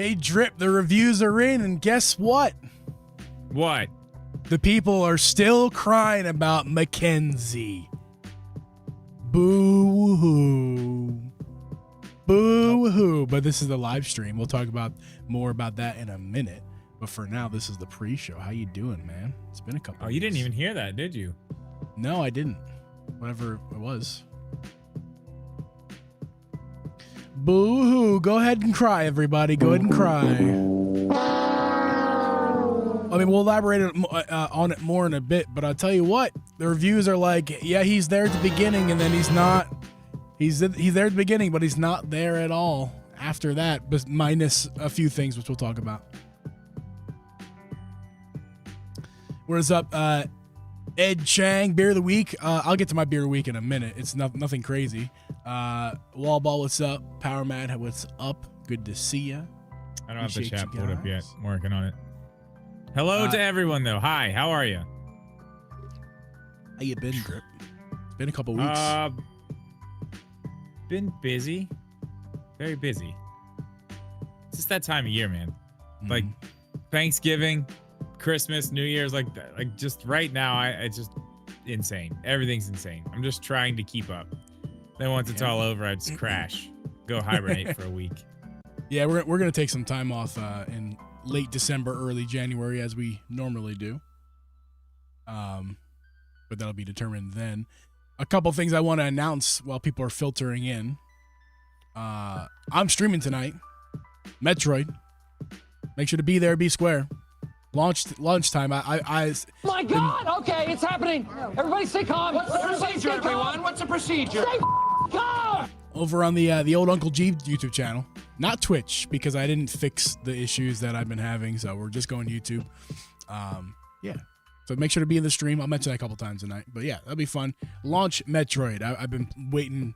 Hey, Drip, the reviews are in, and guess what? What? The people are still crying about Mackenzie. Boo-hoo. Boo-hoo. But this is the live stream. We'll talk about more about that in a minute. But for now, this is the pre-show. How you doing, man? It's been a couple Oh, you didn't even hear that, did you? No, I didn't. Whatever it was. Boo-hoo. Go ahead and cry, everybody. Go ahead and cry. I mean, we'll elaborate on it more in a bit, but I'll tell you what. The reviews are like, yeah, he's there at the beginning, and then he's not. He's there at the beginning, but he's not there at all after that, but minus a few things, which we'll talk about. What is up, Ed Chang, beer of the week? I'll get to my beer of the week in a minute. It's nothing crazy. Wallball, what's up? Power Mad, what's up? Good to see ya. I don't have the chat pulled up yet. I'm working on it. Hello to everyone, though. Hi, how are you? How you been, Drip? It's been a couple weeks. Been busy. Very busy. It's just that time of year, man. Like Thanksgiving, Christmas, New Year's, like just right now, it's just insane. Everything's insane. I'm just trying to keep up. Then once it's all over, I just crash, go hibernate for a week. Yeah, we're gonna take some time off in late December, early January, as we normally do. But that'll be determined then. A couple things I want to announce while people are filtering in. I'm streaming tonight. Metroid. Make sure to be there, be square. Lunchtime. My God! Okay, it's happening. Everybody stay calm. What's the procedure, everyone? What's the procedure? Stay calm. Over on the old Uncle G YouTube channel, not Twitch, because I didn't fix the issues that I've been having, so we're just going YouTube. Yeah. So make sure to be in the stream. I'll mention that a couple times tonight, but yeah, that'll be fun. Launch Metroid. I've been waiting.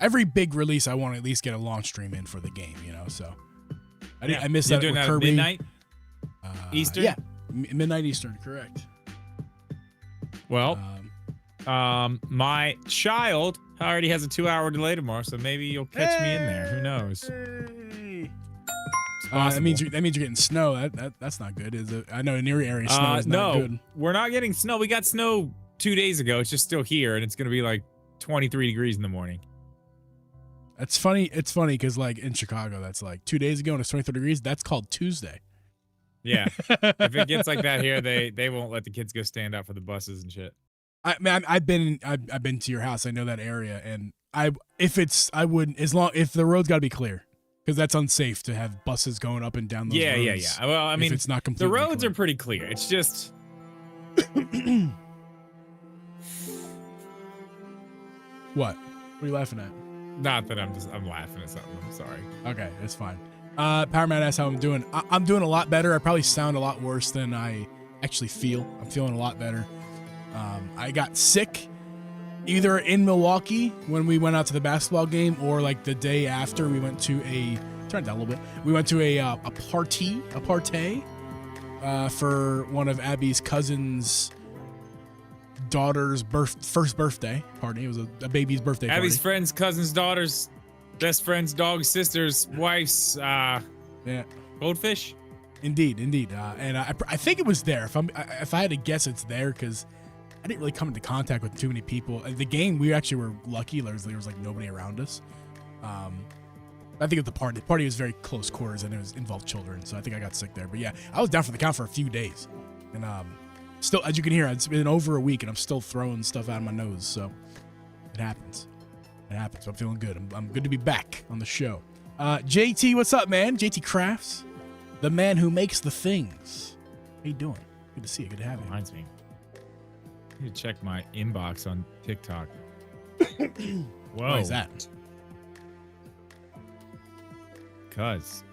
Every big release, I want to at least get a launch stream in for the game, you know. So I missed that with Kirby. Midnight Eastern. Yeah, midnight Eastern. Correct. Well, my child already has a 2-hour delay tomorrow, so maybe you'll catch me in there. Who knows? That means you're getting snow. That's not good, is it? I know in your area snow is not good. We're not getting snow. We got snow 2 days ago. It's just still here, and it's gonna be like 23 degrees in the morning. That's funny. It's funny because like in Chicago, that's like 2 days ago and it's 23 degrees. That's called Tuesday. Yeah. If it gets like that here, they won't let the kids go stand out for the buses and shit. I've been to your house. I know that area, and if the road's got to be clear, because that's unsafe to have buses going up and down those roads. Yeah. Well, I mean, it's not completely the roads clear. are pretty clear. It's just What are you laughing at? Not that I'm laughing at something. I'm sorry. Okay, it's fine. Power Man asks how I'm doing. I'm doing a lot better. I probably sound a lot worse than I actually feel. I'm feeling a lot better. I got sick either in Milwaukee when we went out to the basketball game, or like the day after we went to turn it down a little bit. We went to a party for one of Abby's cousin's daughter's first birthday party. It was a baby's birthday party. Abby's friend's cousin's daughter's best friend's dog's sister's wife's goldfish. Indeed. And I think it was there. If I had to guess, it's there because I didn't really come into contact with too many people. The game, we actually were lucky. There was like nobody around us. I think the party was very close quarters and it involved children, so I think I got sick there. But yeah, I was down for the count for a few days, and still, as you can hear, it's been over a week and I'm still throwing stuff out of my nose. So it happens. I'm feeling good. I'm good to be back on the show. JT, what's up, man? JT Crafts, the man who makes the things. How you doing? Good to see you. Good to have you. Reminds me. I need to check my inbox on TikTok. Whoa. Why is that? Because.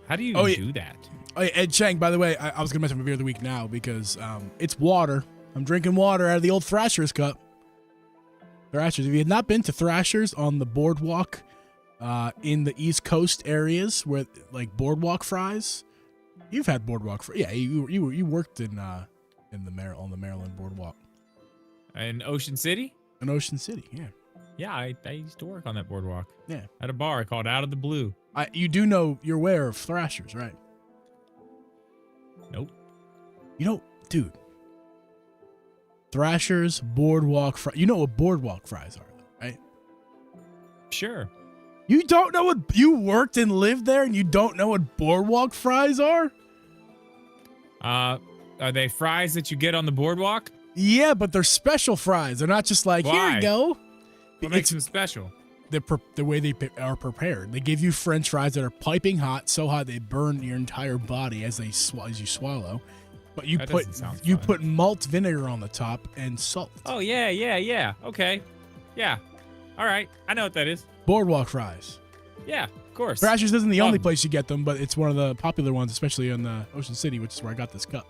How do you do that? Oh, yeah, Ed Chang, by the way, I was going to mention my beer of the week now because it's water. I'm drinking water out of the old Thrasher's cup. Thrasher's. If you had not been to Thrasher's on the boardwalk in the East Coast areas where like boardwalk fries, you've had boardwalk fries. Yeah, you worked on the Maryland boardwalk. In Ocean City? In Ocean City, yeah. Yeah, I used to work on that boardwalk. Yeah. At a bar called Out of the Blue. You do know you're aware of Thrashers, right? Nope. You know, dude. Thrashers, boardwalk fries. You know what boardwalk fries are, right? Sure. You don't know what you worked and lived there, and you don't know what boardwalk fries are? Are they fries that you get on the boardwalk? Yeah, but they're special fries. They're not just like, here Why? you go. What makes them special? The way they are prepared. They give you French fries that are piping hot, so hot they burn your entire body as you swallow. But you put malt vinegar on the top and salt. Oh yeah. Okay. Yeah. All right. I know what that is. Boardwalk fries. Yeah, of course. Thrashers isn't the only place you get them, but it's one of the popular ones, especially in Ocean City, which is where I got this cup.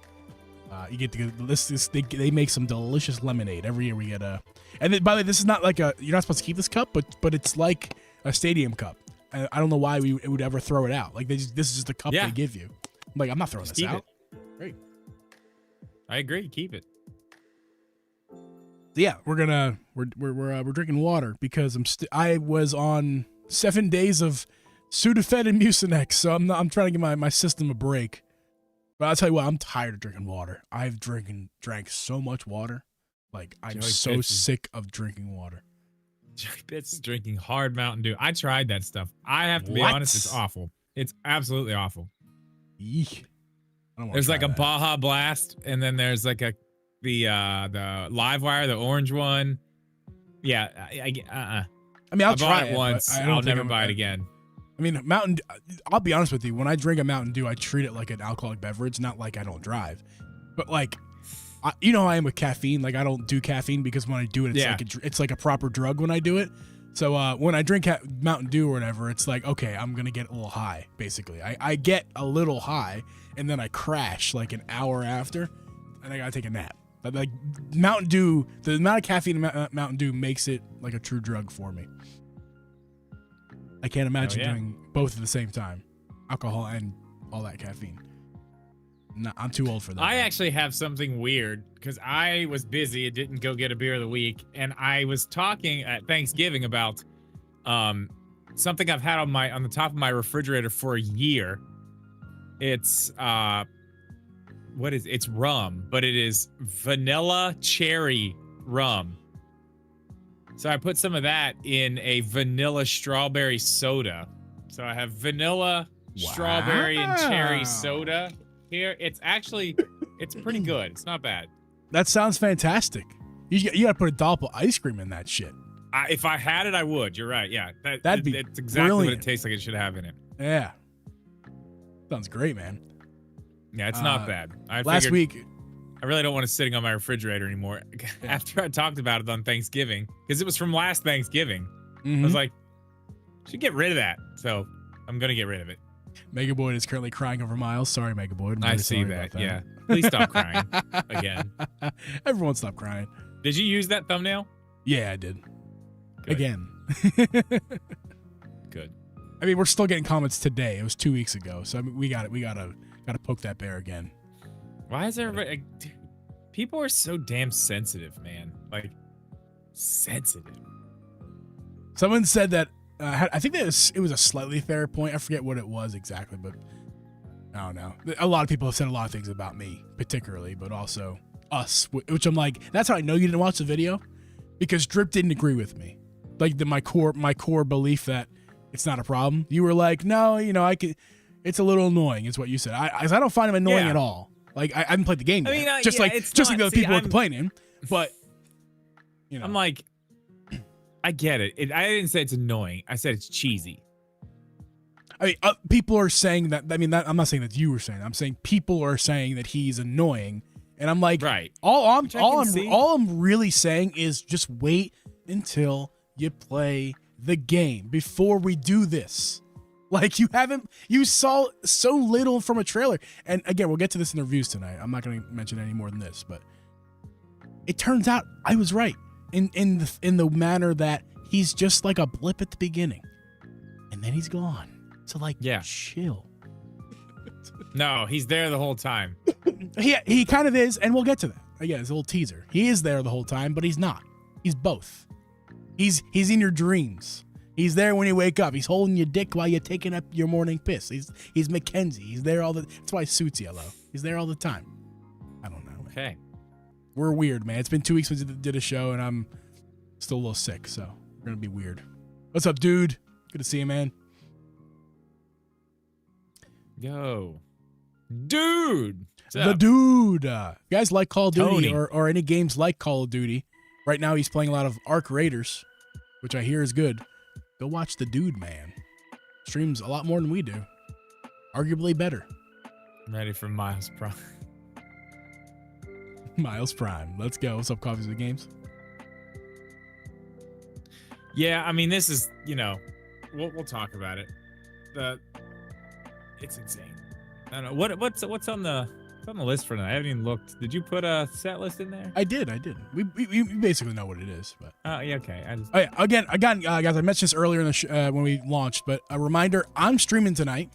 You get to get this. They make some delicious lemonade every year. We get a, and then, by the way, this is not like you're not supposed to keep this cup, but it's like a stadium cup. I don't know why we would ever throw it out. Like this is just the cup they give you. I'm like, I'm not throwing this out. Great. I agree. Keep it. So yeah, we're drinking water because I was on 7 days of Sudafed and Mucinex, so I'm trying to give my system a break. But I'll tell you what, I'm tired of drinking water. I've drank so much water, like I'm so sick of drinking water. Joey Bits is drinking hard Mountain Dew. I tried that stuff. I have to be honest, it's awful. It's absolutely awful. Eek. There's like a Baja Blast, and then there's like the Livewire, the orange one. Yeah, I mean, I'll try it once. I'll never buy it again. I mean, I'll be honest with you. When I drink a Mountain Dew, I treat it like an alcoholic beverage, not like I don't drive. But like, you know how I am with caffeine. Like I don't do caffeine because when I do it, it's like a proper drug when I do it. So when I drink Mountain Dew or whatever, it's like, okay, I'm going to get a little high, basically. I get a little high, and then I crash like an hour after, and I got to take a nap. But like Mountain Dew, the amount of caffeine in Mountain Dew makes it like a true drug for me. I can't imagine doing both at the same time, alcohol and all that caffeine. No, I'm too old for that. I actually have something weird because I was busy and didn't go get a beer of the week, and I was talking at Thanksgiving about something I've had on the top of my refrigerator for a year. It's it's rum, but it is vanilla cherry rum. So I put some of that in a vanilla strawberry soda. So I have vanilla, strawberry, and cherry soda here. It's pretty good. It's not bad. That sounds fantastic. You got to put a dollop of ice cream in that shit. If I had it, I would. You're right. Yeah. That's exactly brilliant. what it tastes like it should have in it. Yeah. Sounds great, man. Yeah, it's not bad. Last week, I really don't want it sitting on my refrigerator anymore. After I talked about it on Thanksgiving, because it was from last Thanksgiving, I was like, should get rid of that. So I'm going to get rid of it. Megaboyd is currently crying over Myles. Sorry, Megaboyd. I see that. Yeah. Please stop crying again. Everyone stop crying. Did you use that thumbnail? Yeah, I did. Good. Again. Good. I mean, we're still getting comments today. It was 2 weeks ago. So I mean, we got to poke that bear again. Why is everybody... People are so damn sensitive, man. Like, sensitive. Someone said that... I think that it was a slightly fair point. I forget what it was exactly, but I don't know. A lot of people have said a lot of things about me, particularly, but also us, which I'm like, that's how I know you didn't watch the video, because Drip didn't agree with me. Like my core belief that it's not a problem. You were like, no, it's a little annoying, is what you said. I don't find him annoying at all. Like I haven't played the game yet. Just like the other people are complaining, but I'm like, I get it. I didn't say it's annoying. I said it's cheesy. I mean, people are saying that. I mean, I'm not saying that you were saying. I'm saying people are saying that he's annoying, and I'm like, right. All I'm really saying is just wait until you play the game before we do this. Like you saw so little from a trailer, and again, we'll get to this in the reviews tonight. I'm not going to mention any more than this, but it turns out I was right. In the manner that he's just like a blip at the beginning, and then he's gone. So chill. No, he's there the whole time. He kind of is, and we'll get to that. Again, it's a little teaser. He is there the whole time, but he's not. He's both. He's in your dreams. He's there when you wake up. He's holding your dick while you're taking up your morning piss. He's Mackenzie. He's there all the. That's why his suit's yellow. He's there all the time. I don't know. Man. Okay. We're weird, man. It's been 2 weeks since we did a show, and I'm still a little sick, so we're gonna be weird. What's up, dude? Good to see you, man. Yo, dude. The dude. You guys like Call of Duty Tony. or any games like Call of Duty? Right now, he's playing a lot of Arc Raiders, which I hear is good. Go watch the dude, man. Streams a lot more than we do. Arguably better. I'm ready for Myles Prime. Myles Prime. Let's go. What's up, Coffees with Games? Yeah, I mean, this is, we'll talk about it. It's insane. I don't know what's on the list for tonight. I haven't even looked. Did you put a set list in there? I did. We basically know what it is, but. Yeah, okay. Oh yeah. Again, guys, I mentioned this earlier in the when we launched, but a reminder: I'm streaming tonight,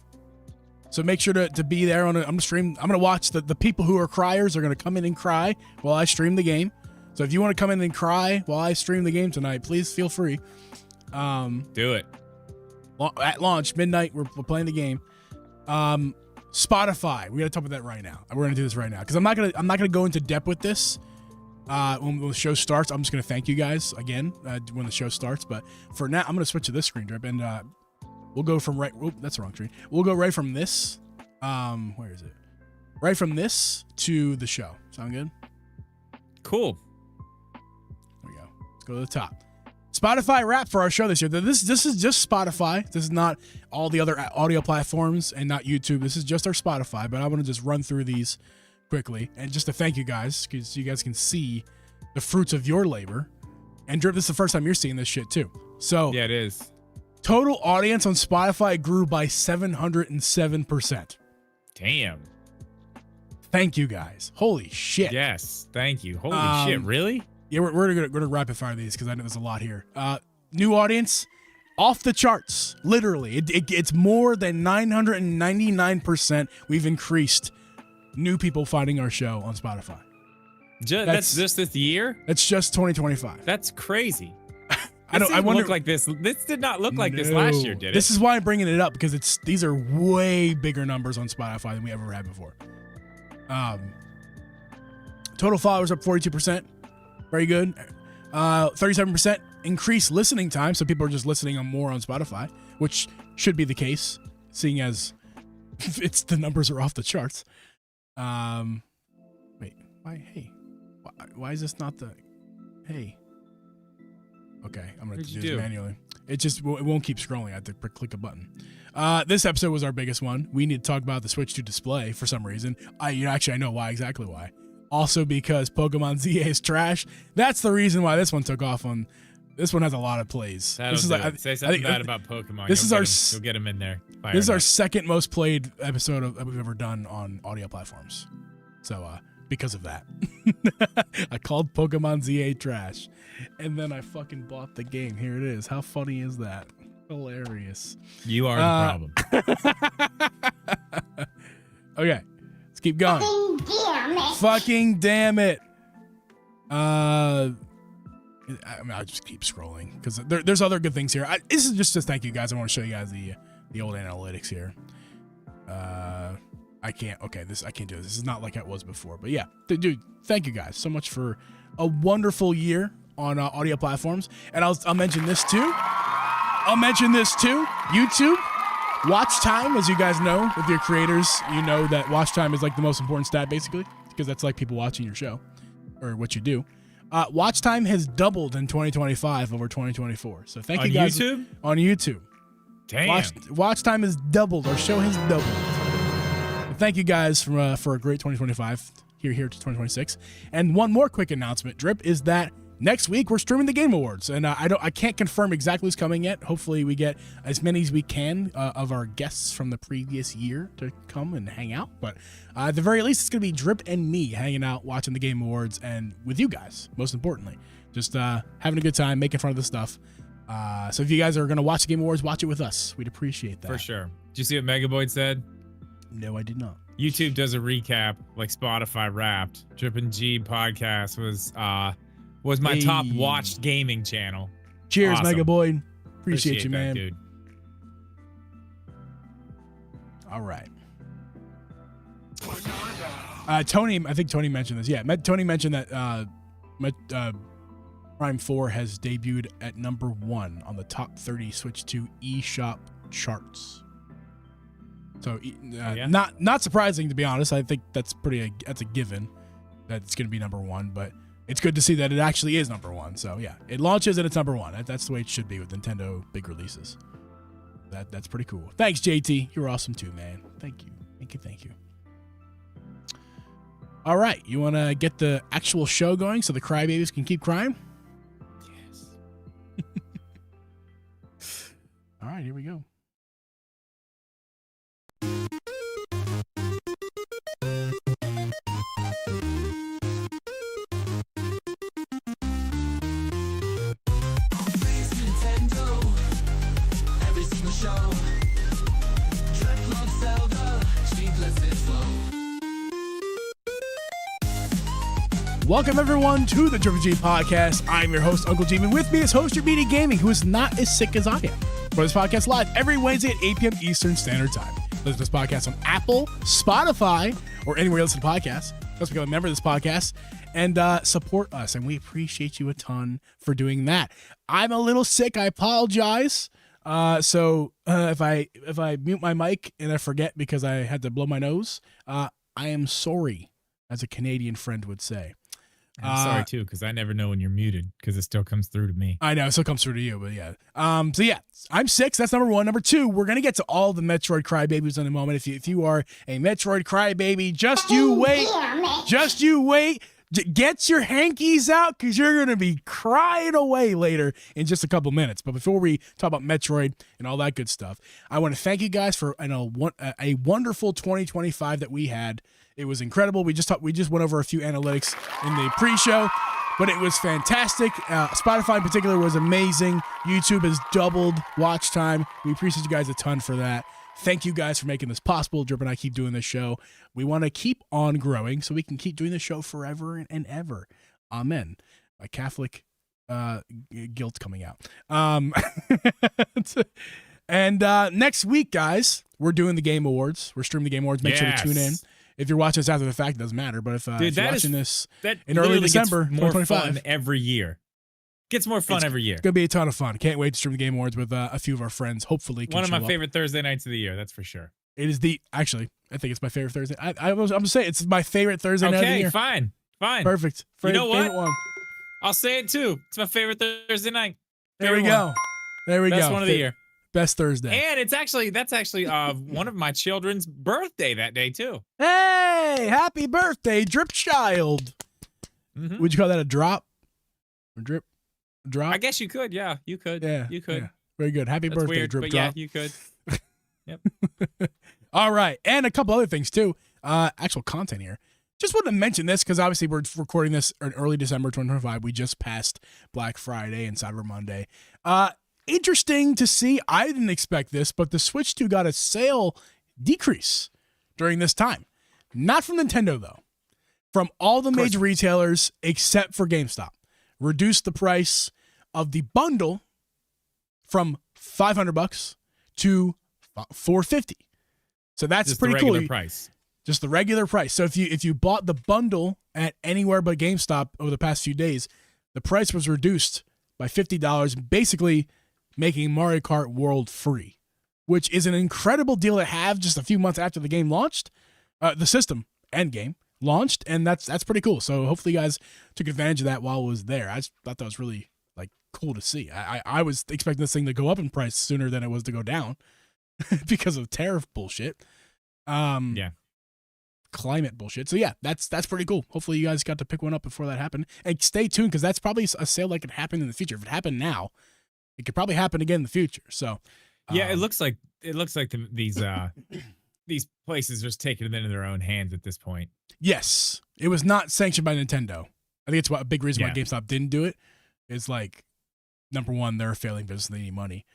so make sure to be there. I'm gonna watch the people who are criers are gonna come in and cry while I stream the game. So if you want to come in and cry while I stream the game tonight, please feel free. Do it. At launch, midnight, we're playing the game. Spotify, we gotta talk about that right now. We're gonna do this right now because I'm not gonna go into depth with this. When the show starts, I'm just gonna thank you guys again when the show starts. But for now, I'm gonna switch to this screen, Drip, and we'll go from right. Whoop, that's the wrong screen. We'll go right from this. Where is it? Right from this to the show. Sound good? Cool. There we go. Let's go to the top. Spotify wrap for our show this year. This is just Spotify. This is not all the other audio platforms and not YouTube. This is just our Spotify. But I want to just run through these quickly and just to thank you guys because you guys can see the fruits of your labor. And Drip, this is the first time you're seeing this shit too. So yeah, it is. Total audience on Spotify grew by 707%. Damn. Thank you guys. Holy shit. Yes. Thank you. Holy shit. Really? Yeah, we're gonna rapid fire these because I know there's a lot here. New audience, off the charts. Literally, it's more than 999%. We've increased new people finding our show on Spotify. That's just this year. That's just 2025. That's crazy. I wonder. Look like this. This did not look like this last year, did it? This is why I'm bringing it up because these are way bigger numbers on Spotify than we ever had before. Total followers up 42%. Very good. 37% increased listening time, so people are just listening more on Spotify, which should be the case, seeing as the numbers are off the charts. Wait, why? Hey, why is this not the? Hey. Okay, I'm gonna do this manually. It won't keep scrolling. I have to click a button. This episode was our biggest one. We need to talk about the Switch 2 display for some reason. I know exactly why. Also because Pokemon ZA is trash. That's the reason why this one took off on. This one has a lot of plays. Say something bad about Pokemon. You'll get them in there. This is our second most played episode that we've ever done on audio platforms. So because of that, I called Pokemon ZA trash, and then I fucking bought the game. Here it is. How funny is that? Hilarious. You are the problem. Okay. Let's keep going. Fucking damn it. I mean, I'll just keep scrolling because there's other good things here. This is just to thank you guys. I want to show you guys the old analytics here. I can't do this. This is not like it was before. But yeah, dude, thank you guys so much for a wonderful year on audio platforms. And I'll mention this too. YouTube. Watch time, as you guys know, with your creators, you know that watch time is like the most important stat, basically, because that's like people watching your show or what you do. Watch time has doubled in 2025 over 2024 So thank you guys. On YouTube. Damn. Watch time has doubled. Our show has doubled. But thank you guys for a great 2025 here to 2026. And one more quick announcement, Drip, is that next week we're streaming the Game Awards, and I can't confirm exactly who's coming yet. Hopefully we get as many as we can of our guests from the previous year to come and hang out. But at the very least, it's gonna be Drip and me hanging out, watching the Game Awards, and with you guys. Most importantly, just having a good time, making fun of the stuff. So if you guys are gonna watch the Game Awards, watch it with us. We'd appreciate that For sure. Did you see what Megaboyd said? No, I did not. YouTube does a recap like Spotify Wrapped. Drip and G podcast was my top watched gaming channel. Cheers, Awesome. Mega Boy. Appreciate you, that, man. dude. All right. Tony, I think Tony mentioned this. Yeah, Tony mentioned that Prime 4 has debuted at number 1 on the top 30 Switch 2 eShop charts. So, not surprising, to be honest. I think that's a given that it's going to be number 1, but it's good to see that it actually is number 1. So yeah, it launches and it's number 1. That's the way it should be with Nintendo big releases. That's pretty cool. Thanks, JT. You're awesome too, man. Thank you. All right, you want to get the actual show going so the crybabies can keep crying? Yes. All right, here we go. Welcome, everyone, to the Triple G Podcast. I'm your host, Uncle G, and with me is host your media gaming, who is not as sick as I am. For this podcast live every Wednesday at 8 p.m. Eastern Standard Time. Listen to this podcast on Apple, Spotify, or anywhere else in podcasts. Just become a member of this podcast and support us, and we appreciate you a ton for doing that. I'm a little sick. I apologize. So if I mute my mic and I forget because I had to blow my nose, I am sorry, as a Canadian friend would say. I'm sorry too, because I never know when you're muted because it still comes through to me. I know, it still comes through to you, but yeah. So yeah, I'm 6. That's number 1. Number 2, we're gonna get to all the Metroid crybabies in a moment. If you are a Metroid crybaby, just you wait. Get your hankies out because you're gonna be crying away later in just a couple minutes. But before we talk about Metroid and all that good stuff, I want to thank you guys for a wonderful 2025 that we had. It was incredible. We just went over a few analytics in the pre-show, but it was fantastic. Spotify in particular was amazing. YouTube has doubled watch time. We appreciate you guys a ton for that. Thank you guys for making this possible. Drip and I keep doing this show. We want to keep on growing so we can keep doing this show forever and ever. Amen. My Catholic guilt's coming out. And next week, guys, we're doing the Game Awards. We're streaming the Game Awards. Make sure to tune in. If you're watching this after the fact, it doesn't matter. But if you're watching this in early December, more 2025, fun every year. Gets more fun every year. It's going to be a ton of fun. Can't wait to stream the Game Awards with a few of our friends. Hopefully, one of my favorite Thursday nights of the year. That's for sure. It is actually, I think it's my favorite Thursday. I'm just saying it's my favorite Thursday night of the year. Fine. Perfect. You know what? One. I'll say it too. It's my favorite Thursday night. There we go. Best one of the year. Best Thursday. And that's actually one of my children's birthday that day too. Hey, happy birthday, Drip Child. Mm-hmm. Would you call that a drop? Or drip? Drop? I guess you could. Yeah, you could. Yeah, you could. Yeah. Very good. Happy That's birthday, weird, Drip but Drop. Yeah, you could. Yep. All right, and a couple other things too. Actual content here. Just want to mention this because obviously we're recording this in early December 2025. We just passed Black Friday and Cyber Monday. Interesting to see. I didn't expect this, but the Switch 2 got a sale decrease during this time. Not from Nintendo, though. From all the major retailers except for GameStop. Reduced the price of the bundle from $500 to $450. So that's just pretty the cool. Regular price. Just the regular price. So if you bought the bundle at anywhere but GameStop over the past few days, the price was reduced by $50, basically making Mario Kart World free, which is an incredible deal to have just a few months after the game launched, the system and game launched, and that's pretty cool. So hopefully you guys took advantage of that while it was there. I just thought that was really cool to see. I was expecting this thing to go up in price sooner than it was to go down because of tariff bullshit. Yeah. Climate bullshit. So yeah, that's pretty cool. Hopefully you guys got to pick one up before that happened. And stay tuned because that's probably a sale that could happen in the future. If it happened now, it could probably happen again in the future. So yeah, it looks like these places are just taking it into their own hands at this point. Yes, it was not sanctioned by Nintendo. I think it's a big reason why GameStop didn't do it. Is number one, they're a failing business; they need money.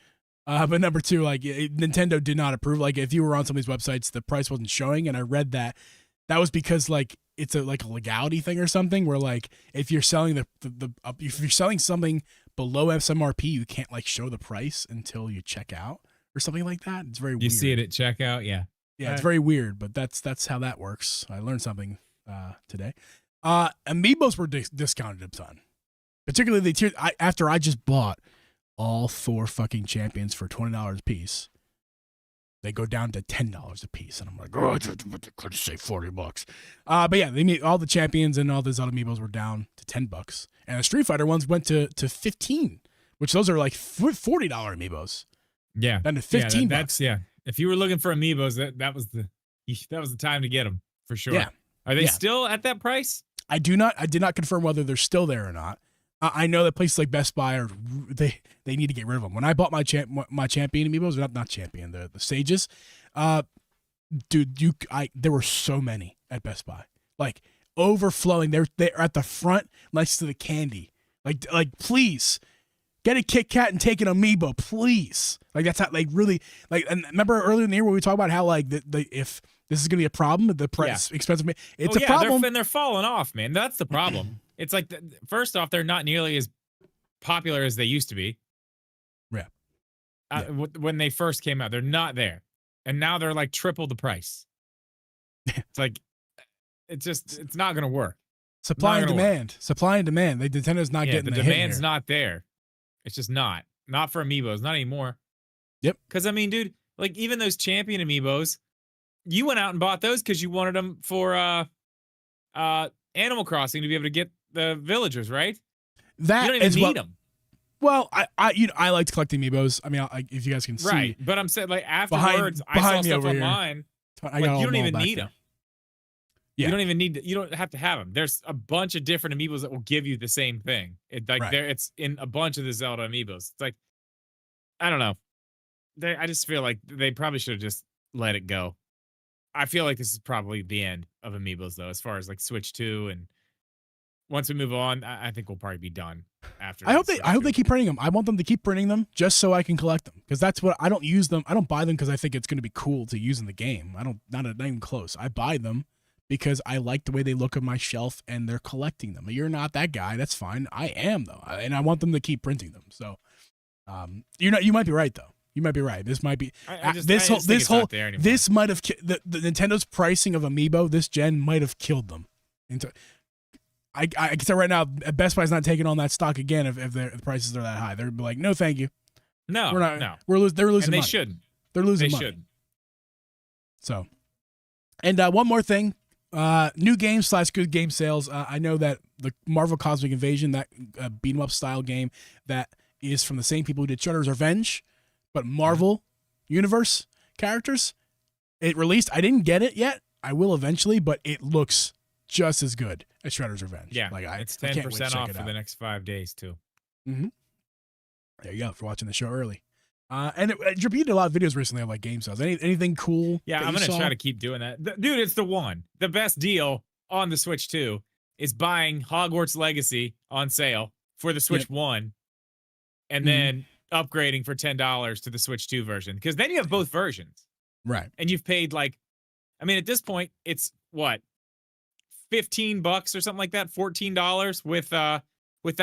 But number two, Nintendo did not approve. If you were on some of these websites, the price wasn't showing, and I read that was because it's a legality thing or something. Where if you're selling if you're selling something below SMRP, you can't like show the price until you check out or something like that. It's very weird. You see it at checkout, yeah. Yeah, it's very weird, but that's how that works. I learned something today. Amiibos were discounted a ton, particularly the tier. After I just bought all 4 fucking champions for $20 a piece, they go down to $10 a piece, and I'm like, oh, I could say $40. But yeah, they all the champions and all those other amiibos were down to $10, and the Street Fighter ones went to $15, which those are like $40 amiibos. Yeah, down to $15. That's If you were looking for amiibos, that was the time to get them for sure. Yeah. Are they still at that price? I did not confirm whether they're still there or not. I know that places like Best Buy they need to get rid of them. When I bought my champion amiibos, not champion, the sages, dude, there were so many at Best Buy, like overflowing. They're at the front next to the candy. Like please get a Kit Kat and take an amiibo, please. Like that's how like really like. And remember earlier in the year when we talked about how like if this is gonna be a problem, the price expensive. It's a problem, and they're falling off, man. That's the problem. It's like, first off, they're not nearly as popular as they used to be. Yeah. When they first came out, they're not there, and now they're like triple the price. It's like, it's not gonna work. Supply and demand. Nintendo's not getting the demand's not there. It's just not for amiibos, not anymore. Yep. Because I mean, dude, like even those champion amiibos, you went out and bought those because you wanted them for Animal Crossing to be able to get the villagers, right? That you don't even need them. Well, I like to collect amiibos. I mean, if you guys can see, right? But I'm saying, like afterwards, I saw stuff online. Like, you don't even need them. Yeah. You don't even need. You don't have to have them. There's a bunch of different amiibos that will give you the same thing. It's in a bunch of the Zelda amiibos. It's like, I don't know. I just feel like they probably should have just let it go. I feel like this is probably the end of amiibos, though, as far as like Switch 2, and once we move on, I think we'll probably be done after. I hope they keep printing them. I want them to keep printing them just so I can collect them, because that's what I don't use them. I don't buy them because I think it's going to be cool to use in the game. Not even close. I buy them because I like the way they look on my shelf, and they're collecting them. You're not that guy. That's fine. I am though, and I want them to keep printing them. So, you might be right though. You might be right. This might be this might have the Nintendo's pricing of Amiibo this gen might have killed them. I can tell right now, Best Buy's not taking on that stock again if the prices are that high. They're like, no, thank you. No, we're not. No, they're losing. And they money. shouldn't. They're losing they money. Shouldn't. So, and one more thing, new games / good game sales. I know that the Marvel Cosmic Invasion, that beat 'em up style game that is from the same people who did Shredder's Revenge, but Marvel Universe characters, it released. I didn't get it yet. I will eventually, but it looks just as good as Shredder's Revenge. Yeah, it's 10% off for the next 5 days too. Mm-hmm. There you go, for watching the show early. And it repeated a lot of videos recently of like game sales. Anything cool? Yeah, I'm gonna try to keep doing that, dude. It's the best deal on the Switch 2 is buying Hogwarts Legacy on sale for the Switch 1, and then upgrading for $10 to the Switch 2 version, because then you have both versions, right? And you've paid like, I mean, at this point, it's what, $15 or something like that, $14 with that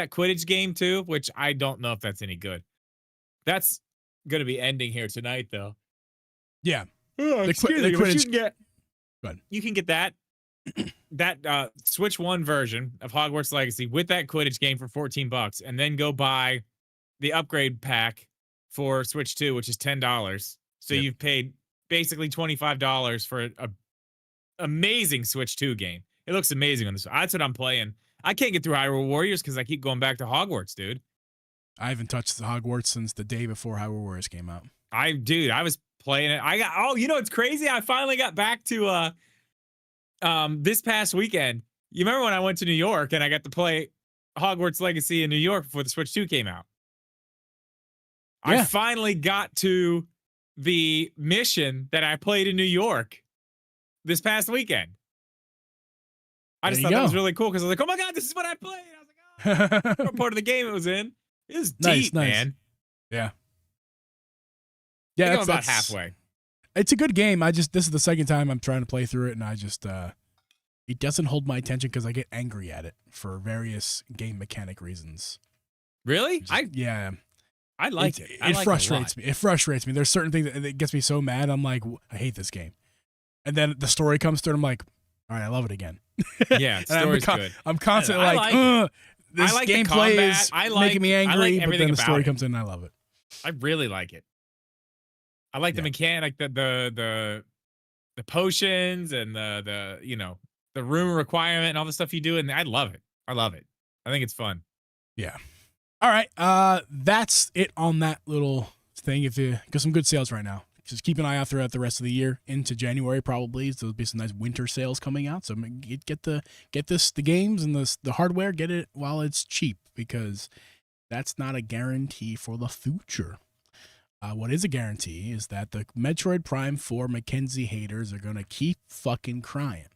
Quidditch game too, which I don't know if that's any good. That's gonna be ending here tonight, though. Yeah, the Quidditch. You can get that Switch 1 version of Hogwarts Legacy with that Quidditch game for $14, and then go buy the upgrade pack for Switch 2, which is $10. So you've paid basically $25 for an amazing Switch 2 game. It looks amazing on this. That's what I'm playing. I can't get through Hyrule Warriors because I keep going back to Hogwarts, dude. I haven't touched the Hogwarts since the day before Hyrule Warriors came out. I was playing it. It's crazy. I finally got back to this past weekend. You remember when I went to New York and I got to play Hogwarts Legacy in New York before the Switch 2 came out? Yeah. I finally got to the mission that I played in New York this past weekend. I just thought that was really cool because I was like, oh my God, this is what I played. I was like, what part of the game it was in? It was deep, man. Yeah. Yeah, I'm about halfway. It's a good game. This is the second time I'm trying to play through it, and I just it doesn't hold my attention because I get angry at it for various game mechanic reasons. Really? Yeah. I like it. It frustrates me. It frustrates me. There's certain things that gets me so mad. I'm like, I hate this game. And then the story comes through and I'm like, all right, I love it again. Yeah, the story's good. I'm constantly this gameplay is making me angry, but then the story comes in and I love it. I really like it. I like the mechanic, the potions and the the room requirement and all the stuff you do, and I love it. I love it. I think it's fun. Yeah. All right. That's it on that little thing. If you got some good sales right now, just keep an eye out throughout the rest of the year into January. Probably there'll be some nice winter sales coming out. So get the games and the hardware. Get it while it's cheap, because that's not a guarantee for the future. What is a guarantee is that the Metroid Prime 4 Mackenzie haters are gonna keep fucking crying.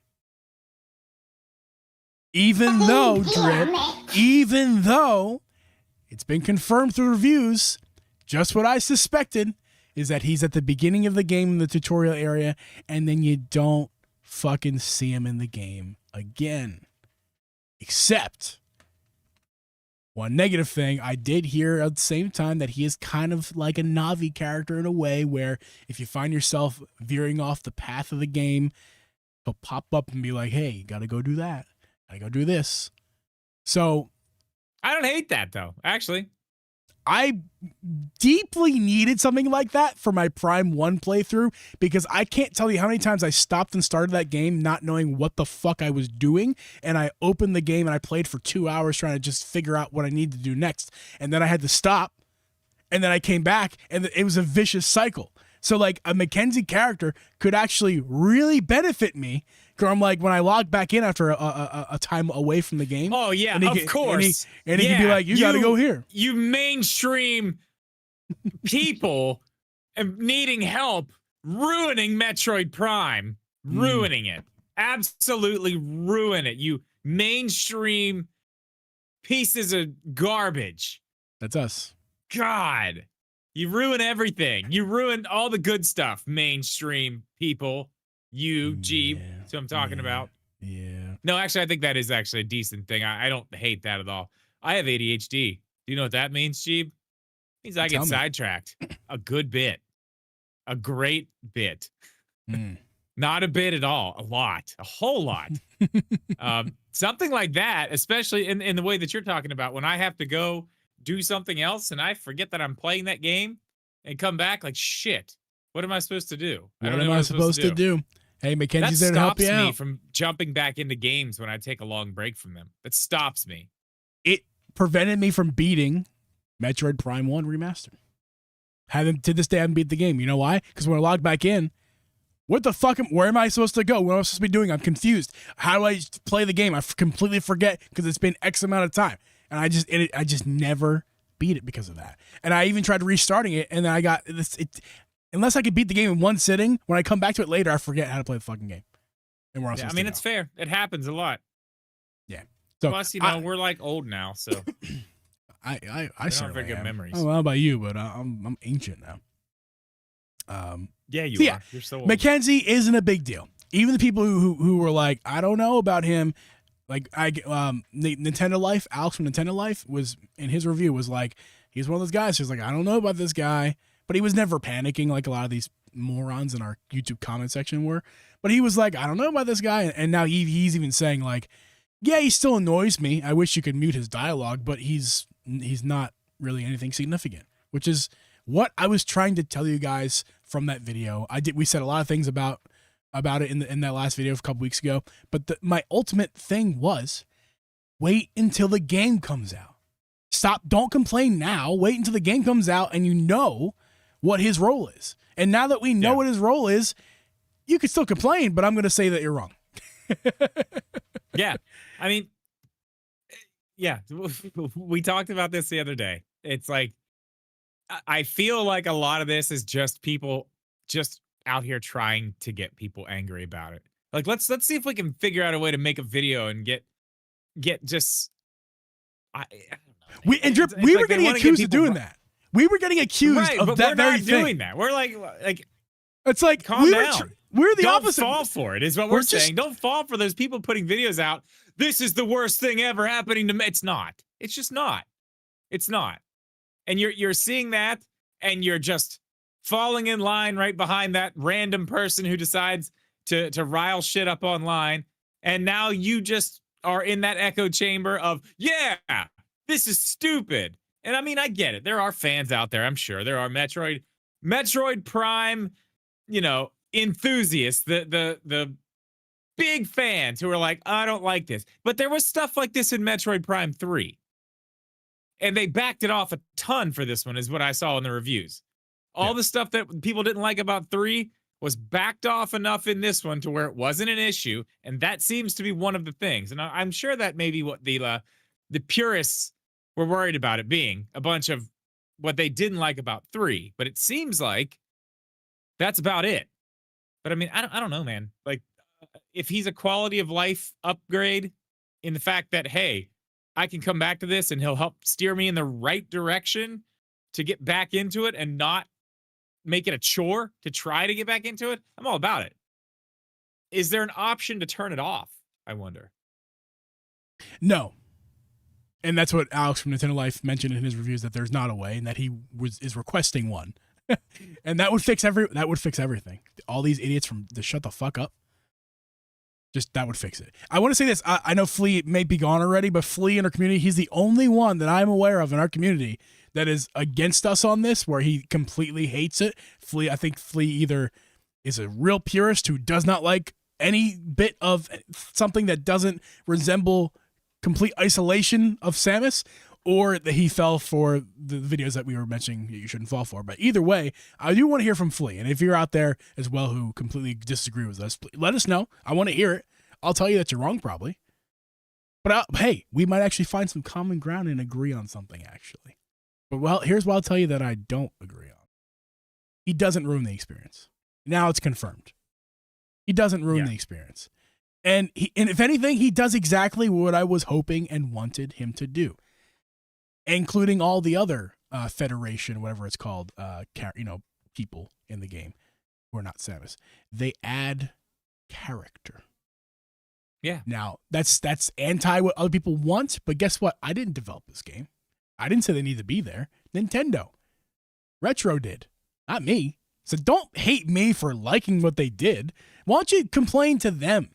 Even though, Drip, even though it's been confirmed through reviews, just what I suspected is that he's at the beginning of the game in the tutorial area, and then you don't fucking see him in the game again. Except, one negative thing, I did hear at the same time that he is kind of like a Navi character in a way where if you find yourself veering off the path of the game, he'll pop up and be like, hey, you gotta go do that. Gotta go do this. So I don't hate that though, actually. I deeply needed something like that for my Prime 1 playthrough, because I can't tell you how many times I stopped and started that game not knowing what the fuck I was doing, and I opened the game and I played for 2 hours trying to just figure out what I needed to do next, and then I had to stop, and then I came back, and it was a vicious cycle. So like a Mackenzie character could actually really benefit me. Cause I'm like, when I log back in after a time away from the game. Oh yeah, of course. And he can be like, you got to go here. You mainstream people and needing help, ruining Metroid Prime, ruining it, absolutely ruin it. You mainstream pieces of garbage. That's us. God, you ruin everything. You ruin all the good stuff. Mainstream people. You, Jeep, that's what I'm talking about. Yeah. No, actually, I think that is actually a decent thing. I don't hate that at all. I have ADHD. Do you know what that means, Jeep? It means I get sidetracked a good bit. A great bit. Not a bit at all. A lot. A whole lot. Something like that, especially in the way that you're talking about, when I have to go do something else and I forget that I'm playing that game and come back like, shit, what am I supposed to do? What am I supposed to do? Hey, Mackenzie's there to help you out. That stops me from jumping back into games when I take a long break from them. That stops me. It prevented me from beating Metroid Prime 1 Remastered. To this day, I haven't beat the game. You know why? Because when I log back in, what the fuck? Where am I supposed to go? What am I supposed to be doing? I'm confused. How do I play the game? I completely forget because it's been X amount of time. And I just never beat it because of that. And I even tried restarting it, and then I got this. Unless I could beat the game in one sitting, when I come back to it later, I forget how to play the fucking game. And I mean, it's fair. It happens a lot. Yeah. So plus, we're like old now, so I certainly have very good memories. I don't know about you, but I'm ancient now. Yeah, you are. Yeah, you're so old. Mackenzie isn't a big deal. Even the people who were like, I don't know about him. Like Nintendo Life, Alex from Nintendo Life was in his review was like, he's one of those guys who's like, I don't know about this guy. But he was never panicking like a lot of these morons in our YouTube comment section were. But he was like, I don't know about this guy. And now he's even saying like, yeah, he still annoys me. I wish you could mute his dialogue, but he's not really anything significant, which is what I was trying to tell you guys from that video. We said a lot of things about it in that last video a couple weeks ago. But my ultimate thing was wait until the game comes out. Don't complain now. Wait until the game comes out and you know what his role is. And now that we know what his role is, you can still complain, but I'm going to say that you're wrong. Yeah. I mean, yeah, we talked about this the other day. It's like, I feel like a lot of this is just people just out here trying to get people angry about it. Like, let's see if we can figure out a way to make a video and get just, I don't know. We were getting accused of doing that. We were getting accused of that very thing. We're not doing that. We're like it's like calm down. We're the opposite. Don't fall for it. Is what we're saying. Don't fall for those people putting videos out. This is the worst thing ever happening to me. It's not. It's just not. It's not. And you're seeing that, and you're just falling in line right behind that random person who decides to rile shit up online. And now you just are in that echo chamber of, yeah, this is stupid. And I mean, I get it. There are fans out there, I'm sure. There are Metroid Prime, enthusiasts, the big fans who are like, I don't like this. But there was stuff like this in Metroid Prime 3. And they backed it off a ton for this one, is what I saw in the reviews. All the stuff that people didn't like about 3 was backed off enough in this one to where it wasn't an issue. And that seems to be one of the things. And I'm sure that may be what the purists were worried about, it being a bunch of what they didn't like about 3. But it seems like that's about it. But I mean, I don't know, man. Like, if he's a quality of life upgrade in the fact that, hey, I can come back to this and he'll help steer me in the right direction to get back into it and not make it a chore to try to get back into it, I'm all about it. Is there an option to turn it off, I wonder? No. And that's what Alex from Nintendo Life mentioned in his reviews, that there's not a way, and that he is requesting one. And that would fix everything. All these idiots from to shut the fuck up. Just that would fix it. I want to say this. I know Flea may be gone already, but Flea in our community, he's the only one that I'm aware of in our community that is against us on this, where he completely hates it. I think Flea either is a real purist who does not like any bit of something that doesn't resemble complete isolation of Samus, or that he fell for the videos that we were mentioning that you shouldn't fall for. But either way, I do want to hear from Flea. And if you're out there as well who completely disagree with us, let us know. I want to hear it. I'll tell you that you're wrong, probably. But hey, we might actually find some common ground and agree on something, actually. But well, here's what I'll tell you that I don't agree on. He doesn't ruin the experience. Now it's confirmed. He doesn't ruin the experience. And if anything, he does exactly what I was hoping and wanted him to do, including all the other Federation, whatever it's called, people in the game who are not Samus. They add character. Yeah. Now, that's anti what other people want, but guess what? I didn't develop this game. I didn't say they need to be there. Nintendo. Retro did. Not me. So don't hate me for liking what they did. Why don't you complain to them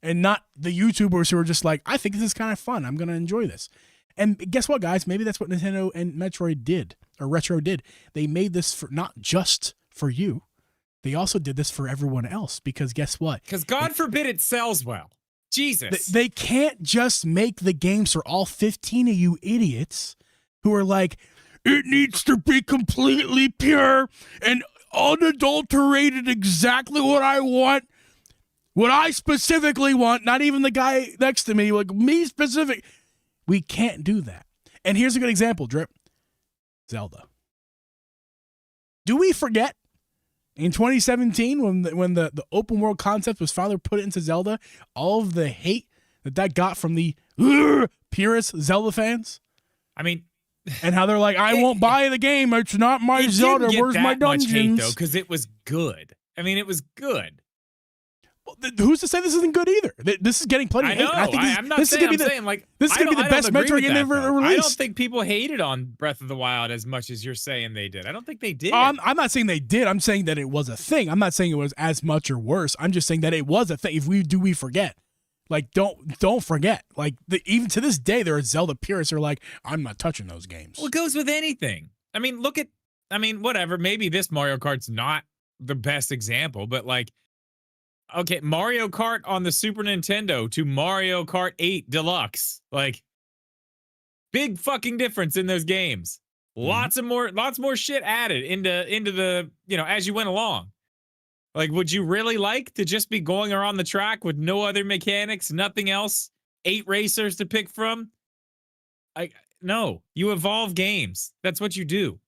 and not the YouTubers who are just like, I think this is kind of fun. I'm going to enjoy this. And guess what, guys? Maybe that's what Nintendo and Metroid did, or Retro did. They made this for not just for you. They also did this for everyone else, because guess what? Because God forbid it sells well. Jesus. They can't just make the games for all 15 of you idiots who are like, it needs to be completely pure and unadulterated, exactly what I want. What I specifically want, not even the guy next to me, like me specific. We can't do that. And here's a good example, Drip. Zelda. Do we forget in 2017 when the open world concept was finally put into Zelda, all of the hate that got from the purist Zelda fans? I mean, and how they're like, I won't buy the game. It's not my Zelda. Where's my dungeons? Because it was good. I mean, it was good. Who's to say this isn't good either? This is getting plenty of hate. I know. I'm not saying, this is going to be the best Metroid game ever released. I don't think people hated on Breath of the Wild as much as you're saying they did. I don't think they did. I'm not saying they did. I'm saying that it was a thing. I'm not saying it was as much or worse. I'm just saying that it was a thing. If we forget. Like, don't forget. Like, even to this day, there are Zelda purists who are like, I'm not touching those games. Well, it goes with anything. I mean, whatever. Maybe this Mario Kart's not the best example, but like, okay, Mario Kart on the Super Nintendo to Mario Kart 8 Deluxe. Like, big fucking difference in those games. Mm-hmm. Lots more shit added into the, as you went along. Like, would you really like to just be going around the track with no other mechanics, nothing else, 8 racers to pick from? No, you evolve games. That's what you do.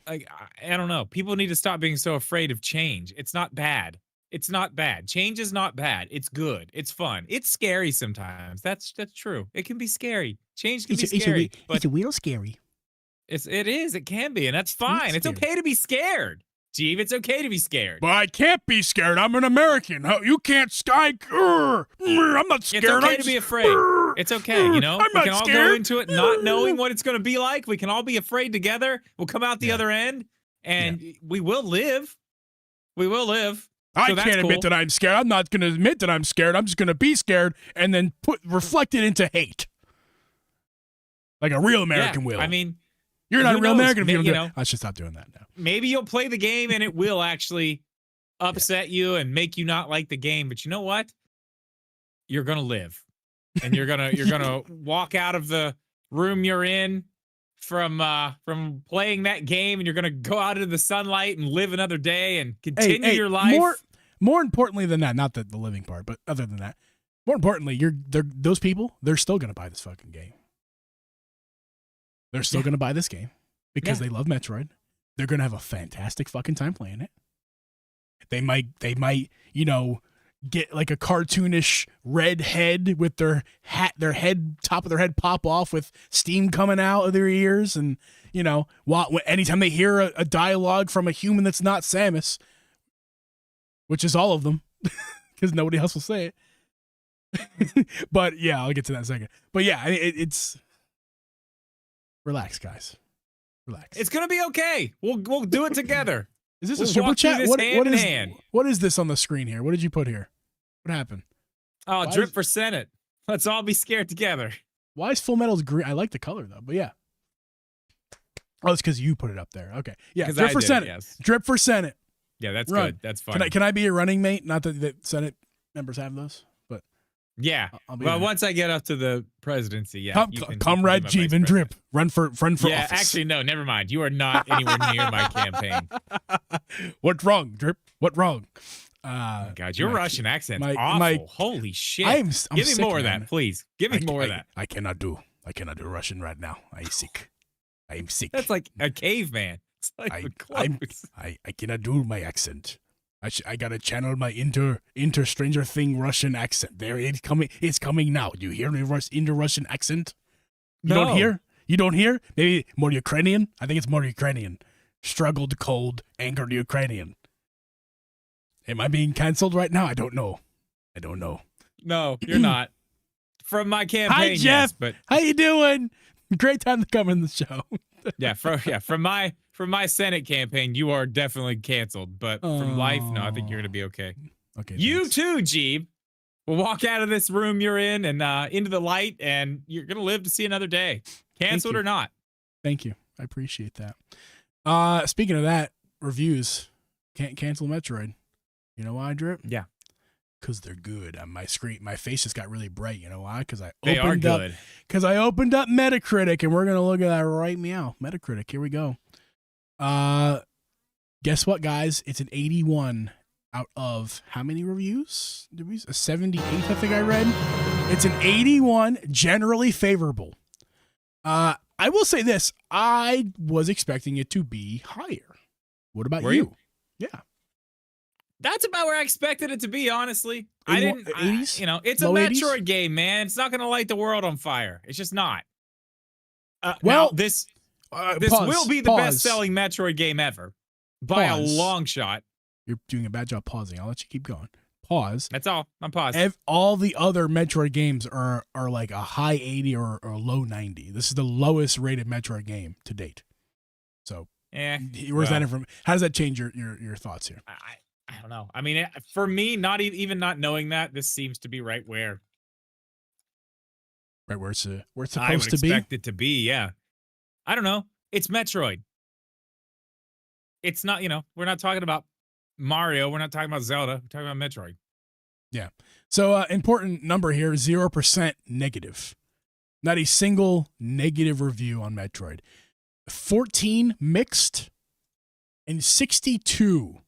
Like, I don't know. People need to stop being so afraid of change. It's not bad. It's not bad. Change is not bad. It's good. It's fun. It's scary sometimes. That's true. It can be scary. Change can be scary. It's a real scary. It is. It can be, and that's fine. It's okay to be scared. Steve, it's okay to be scared. But I can't be scared. I'm an American. You can't I'm not scared. It's okay to be afraid. It's okay. You know, I'm we not can all scared. go into it not knowing what it's going to be like. We can all be afraid together. We'll come out the other end, and we will live. We will live. I So that's can't admit cool. that I'm scared. I'm not going to admit that I'm scared. I'm just going to be scared and then reflect it into hate. Like a real American will. I mean, you're not a who real knows? American if you don't You do know, it. I should stop doing that now. maybe you'll play the game and it will actually upset you and make you not like the game. But you know what? You're gonna live, and you're gonna walk out of the room you're in from playing that game, and you're gonna go out into the sunlight and live another day and continue your life. More importantly than that, not the living part, but other than that, more importantly, those people, they're still gonna buy this fucking game. They're still gonna buy this game because they love Metroid. They're gonna have a fantastic fucking time playing it. They might, you know, get like a cartoonish red head with their top of their head pop off with steam coming out of their ears, and you know, anytime they hear a dialogue from a human that's not Samus, which is all of them, because nobody else will say it. But yeah, I'll get to that in a second. But yeah, it's relax, guys. Relax. It's gonna be okay. We'll do it together. Is this We'll a super walk through chat? this hand in hand. What is this on the screen here? What did you put here? What happened? Oh, drip for Senate. Let's all be scared together. Why is Full Metal's green? I like the color though, but yeah. Oh, it's because you put it up there. Okay, yeah. Drip for Senate. Yes. Drip for Senate. Yeah, that's Run. good. That's fine. Can I be a running mate? Not that Senate members have those, but yeah. I'll be Well, there. once I get up to the presidency, yeah. Comrade Jeevan Drip, run for yeah, office. actually, no, never mind. You are not anywhere near my campaign. What's wrong, Drip? What wrong? Oh, God, your Russian accent's my- awful. my- Holy shit. I'm Give me sick, more of man. that, please. Give me more of that. I cannot do Russian right now. I'm sick. I'm sick. That's like a caveman. It's like the clothes. I cannot do my accent. I gotta channel my inter Stranger Thing Russian accent. There, it's coming now. Do you hear me inter Russian accent? You No. don't hear? You don't hear? Maybe more Ukrainian? I think it's more Ukrainian. Struggled, cold, angered Ukrainian. Am I being canceled right now? I don't know. No, you're not. From my campaign, Hi, yes, Jeff. but How you doing? Great time to come in the show. from my Senate campaign, you are definitely canceled. But from life, no, I think you're gonna be okay. Okay. You thanks. too, Jeeb. We'll walk out of this room you're in and into the light, and you're gonna live to see another day, canceled you. or not. Thank you. I appreciate that. Speaking of that, reviews can't cancel Metroid. You know why, Drip? Yeah, because they're good. On my screen, my face just got really bright. You know why? Because they are good. Because I opened up Metacritic, and we're gonna look at that right meow. Metacritic. Here we go. Guess what, guys? It's an 81 out of how many reviews? A 78, I think I read. It's an 81, generally favorable. I will say this: I was expecting it to be higher. What about Were you? you? Yeah. That's about where I expected it to be, honestly. In I didn't, 80s? it's Low a 80s? Metroid game, man. It's not going to light the world on fire. It's just not. Well, now, this pause, will be the pause. best-selling Metroid game ever by a Pause. long shot. You're doing a bad job pausing. I'll let you keep going. Pause. That's all. I'm pausing. All the other Metroid games are like a high 80 or low 90. This is the lowest rated Metroid game to date. So, where's that from? How does that change your thoughts here? I don't know. I mean, for me, not even not knowing that, this seems to be right where It's supposed I would to be. expect it to be. Yeah. I don't know. It's Metroid. It's not. We're not talking about Mario. We're not talking about Zelda. We're talking about Metroid. Yeah. So important number here: 0% negative. Not a single negative review on Metroid. 14 mixed and 62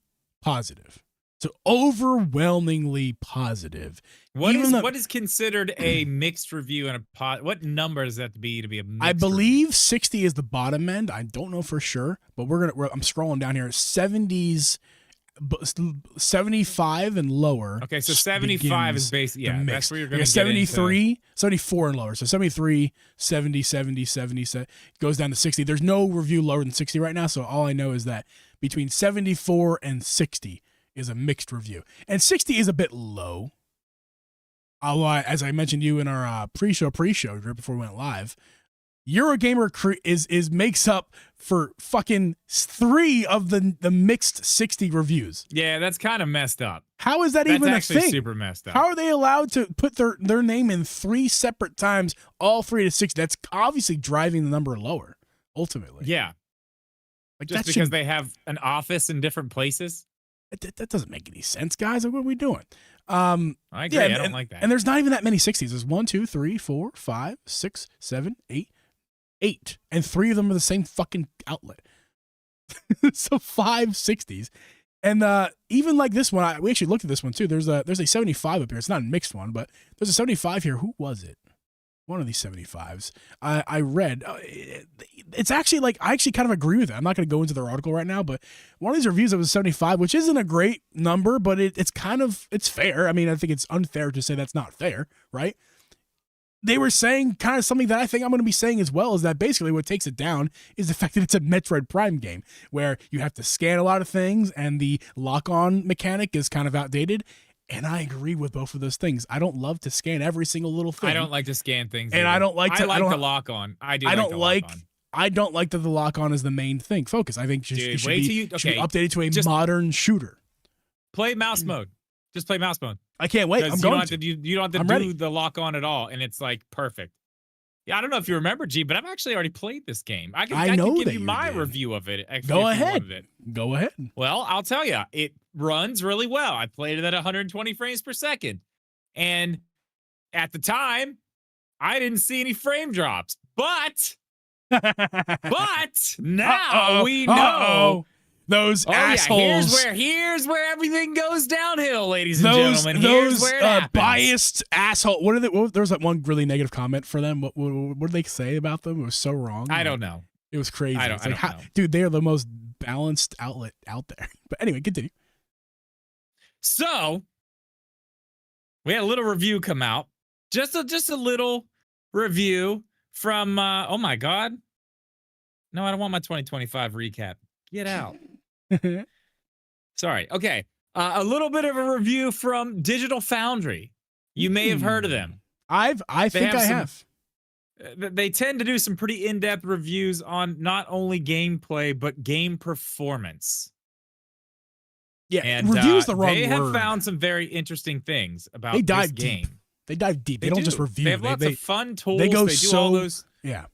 positive. So overwhelmingly positive. What is considered a mixed review and what number does that to be a mixed I believe review? 60 is the bottom end. I don't know for sure, but I'm scrolling down here. 70s, 75 and lower. Okay, so 75 is basically that's where you're going to 73, 74 and lower. So 73, 70, 70, 70 goes down to 60. There's no review lower than 60 right now, so all I know is that between 74 and 60 is a mixed review. And 60 is a bit low. as I mentioned you in our pre-show right before we went live, Eurogamer makes up for fucking 3 of the mixed 60 reviews. Yeah, that's kind of messed up. How is that even a actually thing? Super messed up. How are they allowed to put their name in 3 separate times, all 3 to 60? That's obviously driving the number lower, ultimately. Yeah. Like just because they have an office in different places? That doesn't make any sense, guys. Like, what are we doing? I agree. I don't like that. And there's not even that many 60s. There's 1, 2, 3, 4, 5, 6, 7, 8. And 3 of them are the same fucking outlet. So 5 60s. And even like this one, we actually looked at this one too. There's a 75 up here. It's not a mixed one, but there's a 75 here. Who was it? One of these 75s. I read. It's actually like, I actually kind of agree with it. I'm not going to go into their article right now, but one of these reviews it was 75, which isn't a great number, but it's fair. I mean, I think it's unfair to say that's not fair, right? They were saying kind of something that I think I'm going to be saying as well, is that basically what takes it down is the fact that it's a Metroid Prime game where you have to scan a lot of things and the lock-on mechanic is kind of outdated. And I agree with both of those things. I don't love to scan every single little thing. I don't like to scan things. And either. I don't like to. I like the lock-on. I don't like that the lock-on is the main thing. Focus. I think it should be updated to a modern shooter. Play mouse mode. Just play mouse mode. I can't wait. I'm going to. You don't have to do the lock on at all, and it's like perfect. Yeah, I don't know if you remember, G, but I've actually already played this game. I can give you my review of it. Actually, Go ahead. Go ahead. Well, I'll tell you, it runs really well. I played it at 120 frames per second, and at the time, I didn't see any frame drops. But now we know. Those assholes. Yeah, here's where everything goes downhill, ladies and gentlemen. Here's where it happens. Biased asshole. What are they? There was like one really negative comment for them. What did they say about them? It was so wrong. I don't know. It was crazy. I don't know. Dude, they are the most balanced outlet out there. But anyway, continue. So we had a little review come out. Just a little review from. Oh my God. No, I don't want my 2025 recap. Get out. Sorry. Okay. A little bit of a review from Digital Foundry. You may have heard of them. I think I have. They tend to do some pretty in-depth reviews on not only gameplay, but game performance. Yeah, and review is the wrong word. They have found some very interesting things about this game. They dive deep. They don't just review. They have lots of fun tools. They go do all those. Yeah.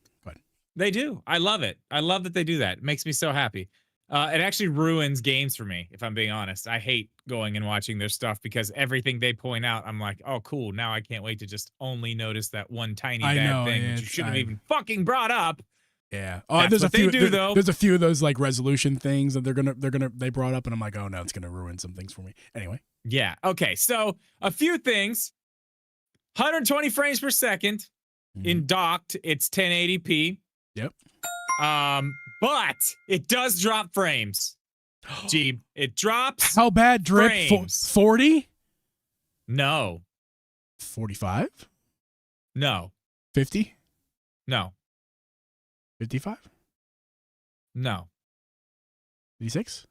They do. I love it. I love that they do that. It makes me so happy. It actually ruins games for me, if I'm being honest. I hate going and watching their stuff because everything they point out, I'm like, oh, cool. Now I can't wait to just only notice that one tiny bad thing that you shouldn't have even fucking brought up. Yeah. There's a few. Though. There's a few of those like resolution things that they brought up, and I'm like, oh no, it's gonna ruin some things for me. Anyway. Yeah. Okay. So a few things. 120 frames per second in docked. It's 1080p. Yep. But it does drop frames. Gee, it drops. How bad drip? 40? No. 45? No. 50? No. 55? No. 56?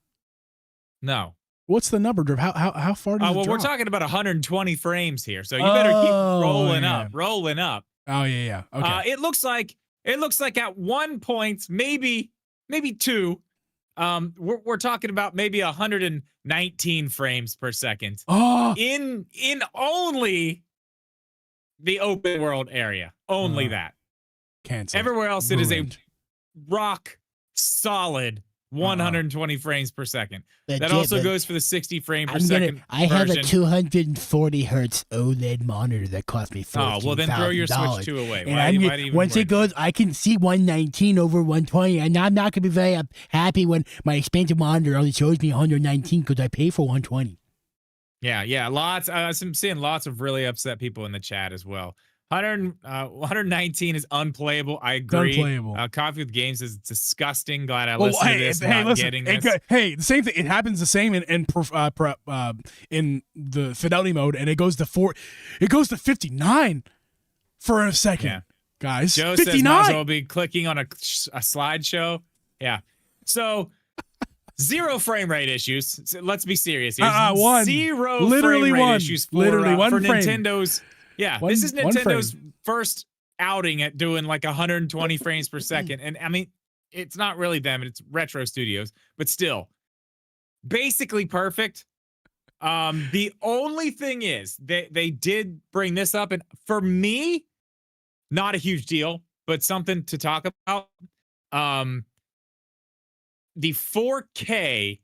No. What's the number, drip? How far does it drop? We're talking about 120 frames here, so you better keep rolling up. Oh yeah. Okay. It looks like at one point, maybe two, we're talking about maybe 119 frames per second. Oh. In only the open world area. Only that. Cancel. Everywhere else it is a rock solid 120 frames per second. That also goes for the 60 frame per second. I have a 240 hertz OLED monitor that cost me $14,000. Oh, well then throw your Switch 2 away. And once it goes, I can see 119 over 120, and I'm not going to be very happy when my expensive monitor only shows me 119 because I pay for 120. Yeah, lots. I'm seeing lots of really upset people in the chat as well. 119 is unplayable. I agree. Unplayable. Coffee with Games is disgusting. Glad I listened to this. Getting this. Hey, the same thing. It happens the same in the fidelity mode, and it goes to 59 for a second. Yeah. Guys, Joe 59. says might as well be clicking on a slideshow. Yeah. So 0 frame rate issues. So let's be serious here. One. Zero literally frame rate one. issues for, literally one for frame. Nintendo's. Yeah, One- this is one Nintendo's frame. first outing at doing like 120 frames per second. And I mean, it's not really them, it's Retro Studios, but still basically perfect. The only thing is they did bring this up, and for me, not a huge deal, but something to talk about. The 4K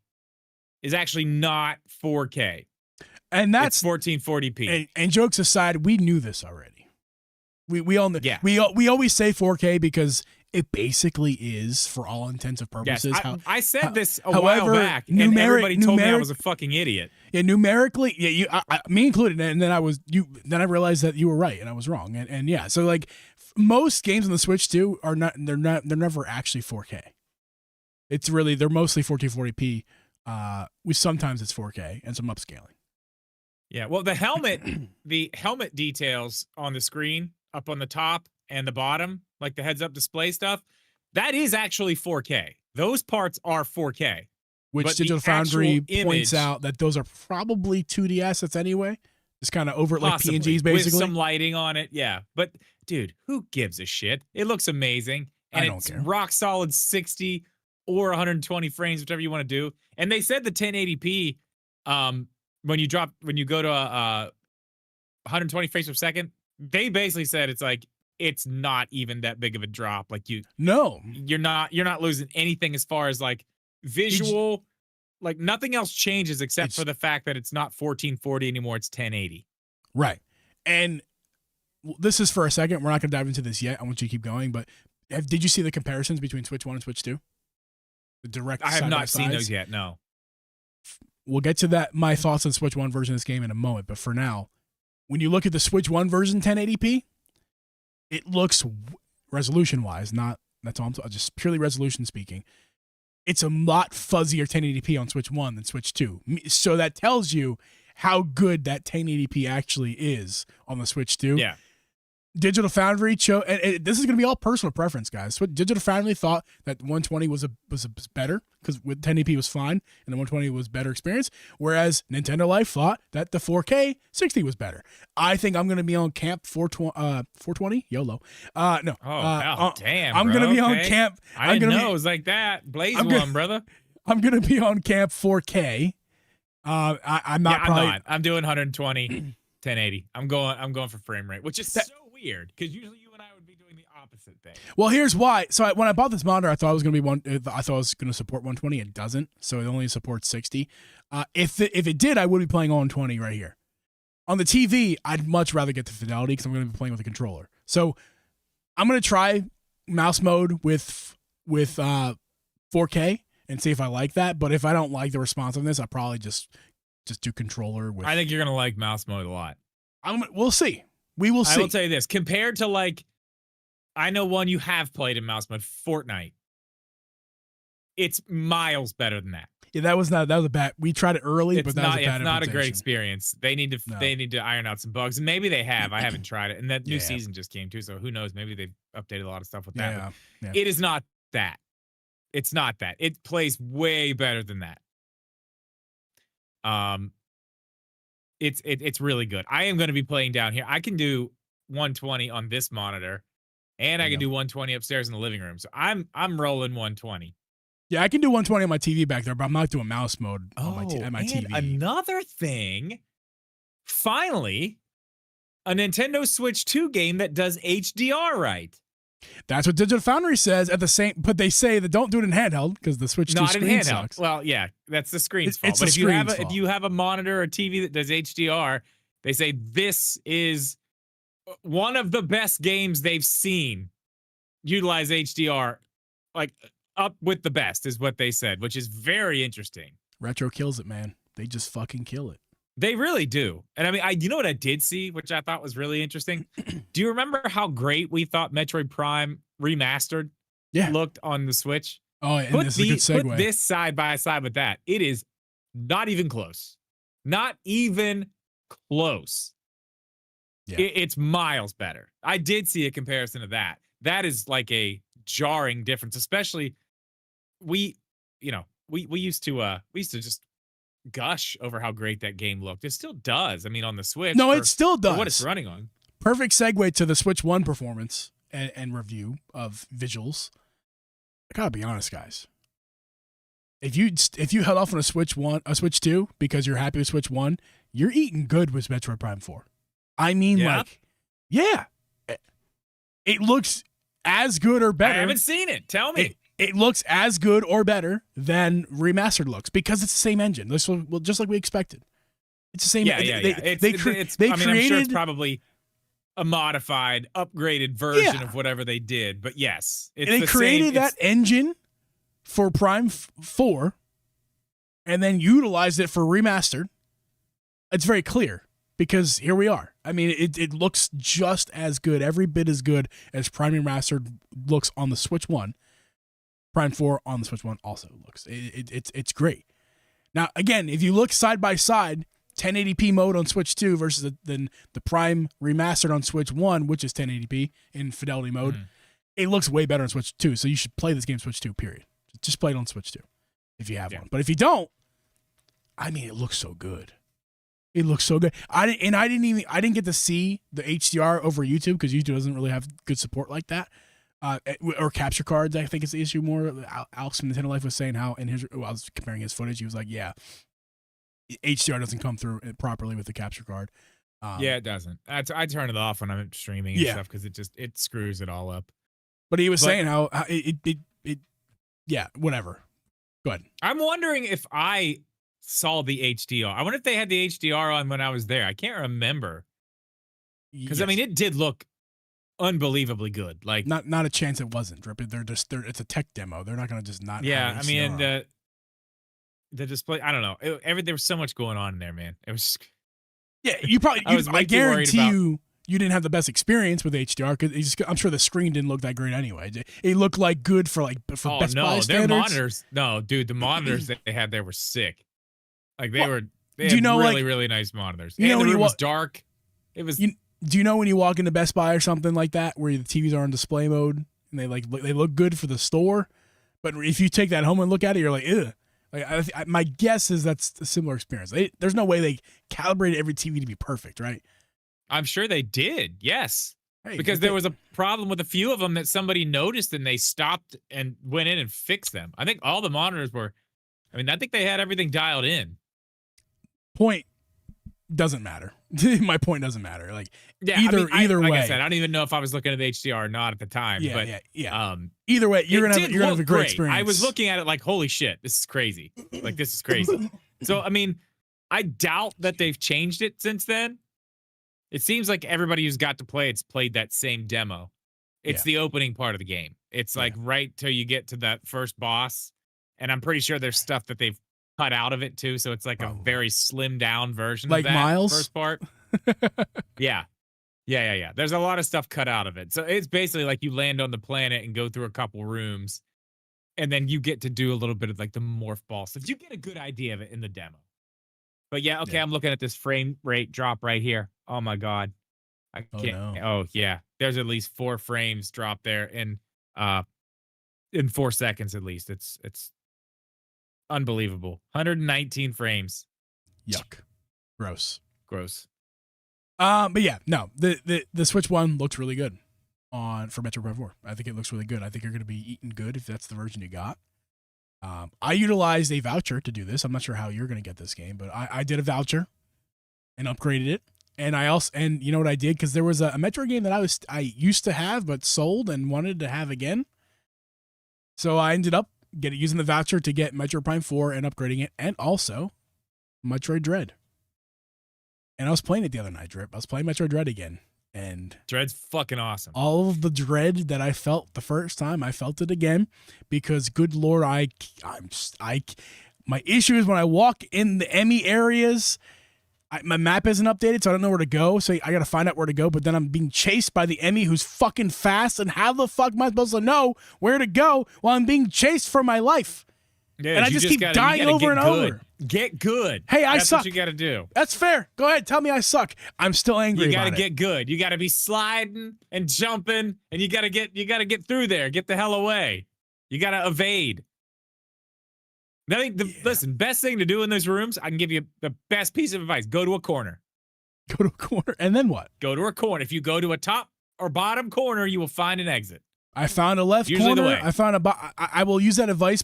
is actually not 4K. And that's It's 1440p. and jokes aside, we knew this already. We all knew. Yeah. We always say 4K because it basically is, for all intents and purposes. Yes, I said this a however, while back, and everybody told me I was a fucking idiot. Yeah, numerically, yeah, me included, and then I realized that you were right and I was wrong, and yeah, so like most games on the Switch too they're never actually 4K. It's really, they're mostly 1440p. With sometimes it's 4K and some upscaling. Yeah, well, the helmet details on the screen up on the top and the bottom, like the heads-up display stuff, that is actually 4K. Those parts are 4K. Which But Digital the Foundry actual points image- out that those are probably 2D assets anyway. Just kind of over like Possibly, PNGs basically. with some lighting on it. Yeah, but dude, who gives a shit? It looks amazing, and I don't it's care. rock solid 60 or 120 frames, whichever you want to do. And they said the 1080p, when you go to 120 frames per second, they basically said it's not even that big of a drop. Like you're not losing anything as far as like visual. Like nothing else changes except for the fact that it's not 1440 anymore. It's 1080. Right. And this is for a second. We're not going to dive into this yet. I want you to keep going. But did you see the comparisons between Switch 1 and Switch 2? The direct I have not seen side-by-sides? those yet. No. We'll get to that, my thoughts on Switch 1 version of this game in a moment. But for now, when you look at the Switch 1 version 1080p, it looks, resolution-wise, that's all just purely resolution speaking, it's a lot fuzzier 1080p on Switch 1 than Switch 2. So that tells you how good that 1080p actually is on the Switch 2. Yeah. Digital Foundry chose, and this is going to be all personal preference, guys. So Digital Foundry thought that 120 was better because with 1080p was fine, and the 120 was better experience. Whereas Nintendo Life thought that the 4K 60 was better. I think I'm going to be on camp 420 YOLO. No. Oh, damn. I'm going to be on camp. I didn't know it was like that. Blaze one, brother. I'm going to be on camp 4K. I'm not. I'm doing 120, 1080. I'm going for frame rate, which is so weird because usually you and I would be doing the opposite thing. Well, here's why. So when I bought this monitor, I thought it was going to be I thought it was going to support 120. It doesn't. So it only supports 60. If it did, I would be playing on 120 right here. On the TV, I'd much rather get the fidelity because I'm going to be playing with a controller. So I'm going to try mouse mode with 4K and see if I like that. But if I don't like the responsiveness, I'll probably just do controller with. I think you're gonna like mouse mode a lot. We'll see. We will see. I will tell you this: compared to like, I know one you have played in mouse mode, Fortnite. It's miles better than that. Yeah, that was a bad. We tried it early, but that was a bad it's not a great implementation. experience. They need to iron out some bugs, and maybe they have. I haven't tried it, and that new season just came too, so who knows? Maybe they've updated a lot of stuff with that. Yeah. It is not that. It's not that. It plays way better than that. It's really good. I am going to be playing down here. I can do 120 on this monitor, and I can do 120 upstairs in the living room. So I'm rolling 120. Yeah, I can do 120 on my TV back there, but I'm not doing mouse mode on my and TV. Another thing, finally, a Nintendo Switch 2 game that does HDR right. That's what Digital Foundry says but they say that don't do it in handheld because the Switch 2 Not in screen handheld. sucks. Well, yeah, that's the screen's fault. It's But the screen's if you have a monitor or TV that does HDR, they say this is one of the best games they've seen utilize HDR, like up with the best is what they said, which is very interesting. Retro kills it, man. They just fucking kill it. They really do. And I mean, you know what I did see, which I thought was really interesting? Do you remember how great we thought Metroid Prime Remastered looked on the Switch? Oh, and this is a good segue. Put this side by side with that. It is not even close. Not even close. Yeah. It's miles better. I did see a comparison of that. That is like a jarring difference, especially we used to just gush over how great that game looked. It still does. I mean, on the Switch. No, it still does. For what it's running on. perfect segue to the Switch 1 performance and review of visuals. I gotta be honest, guys. If you held off on a Switch 2 because you're happy with Switch 1, you're eating good with Metroid Prime 4. I mean, it looks as good or better. I haven't seen it. Tell me. It looks as good or better than remastered looks because it's the same engine. Just like we expected. It's the same. Yeah. I'm sure it's probably a modified, upgraded version of whatever they did. But yes, they created that engine for Prime 4 and then utilized it for remastered. It's very clear because here we are. I mean, it looks just as good, every bit as good as Prime Remastered looks on the Switch 1. Prime 4 on the Switch 1 also looks. It's great. Now, again, if you look side by side, 1080p mode on Switch 2 versus the Prime Remastered on Switch 1, which is 1080p in fidelity mode, it looks way better on Switch 2. So you should play this game Switch 2, period. Just play it on Switch 2 if you have one. But if you don't, I mean, it looks so good. It looks so good. I didn't get to see the HDR over YouTube because YouTube doesn't really have good support like that. Or capture cards, I think is the issue more. Alex from Nintendo Life was saying how I was comparing his footage. He was like, yeah, HDR doesn't come through properly with the capture card. Yeah, it doesn't. I turn it off when I'm streaming and stuff because it screws it all up. But he was saying how whatever. Go ahead. I'm wondering if I saw the HDR. I wonder if they had the HDR on when I was there. I can't remember. Because I mean, it did look unbelievably good. Like not a chance it wasn't. It's a tech demo. They're not going to just not. Yeah, have I mean, the display. I don't know. There was so much going on in there, man. It was. Yeah, you probably. I guarantee you didn't have the best experience with HDR because I'm sure the screen didn't look that great anyway. It looked like good for Best Buy standards. Their monitors. No, dude, the monitors that they had there were sick. Like they had really nice monitors. And the room was dark. It was. Do you know when you walk into Best Buy or something like that, where the TVs are in display mode and they look good for the store, but if you take that home and look at it, you're like, ugh. My guess is that's a similar experience. There's no way they calibrated every TV to be perfect, right? I'm sure they did. Yes, because there was a problem with a few of them that somebody noticed and they stopped and went in and fixed them. I think all the monitors were. I mean, I think they had everything dialed in. Point doesn't matter. My point doesn't matter. Either way. Like I said, I don't even know if I was looking at the HDR or not at the time. Yeah. Either way, you're gonna have a great experience. I was looking at it like, holy shit, this is crazy. This is crazy. So I mean, I doubt that they've changed it since then. It seems like everybody who's got to play it's played that same demo. It's the opening part of the game. It's right till you get to that first boss, and I'm pretty sure there's stuff that they've cut out of it too, so it's like a very slimmed down version of that Myles? First part. Yeah. There's a lot of stuff cut out of it. So it's basically like you land on the planet and go through a couple rooms, and then you get to do a little bit of the morph ball stuff. You get a good idea of it in the demo. But I'm looking at this frame rate drop right here. Oh my God. I can't. Oh yeah. There's at least 4 frames drop there in 4 seconds at least. It's unbelievable. 119 frames. Yuck. Gross. But yeah, no. The Switch 1 looks really good for Metroid Prime 4. I think it looks really good. I think you're going to be eating good if that's the version you got. I utilized a voucher to do this. I'm not sure how you're going to get this game, but I did a voucher and upgraded it. And you know what I did? Because there was a Metroid game that I used to have but sold and wanted to have again. So I ended up using the voucher to get Metroid Prime 4 and upgrading it, and also Metroid Dread. And I was playing it the other night, Drip. I was playing Metroid Dread again. And Dread's fucking awesome. All of the dread that I felt the first time, I felt it again. Because, good Lord, my issue is when I walk in the Emmy areas, my map isn't updated, so I don't know where to go. So I got to find out where to go. But then I'm being chased by the Emmy who's fucking fast. And how the fuck am I supposed to know where to go while I'm being chased for my life? Yeah, and I just keep dying over and over. Get good. Hey, I That's suck. What you got to do. That's fair. Go ahead. Tell me I suck. I'm still angry. You got to get good. You got to be sliding and jumping, and you got to get through there. Get the hell away. You got to evade. Listen, best thing to do in those rooms, I can give you the best piece of advice. Go to a corner. Go to a corner, and then what? Go to a corner. If you go to a top or bottom corner, you will find an exit. I found a left Usually the corner. way. I found I will use that advice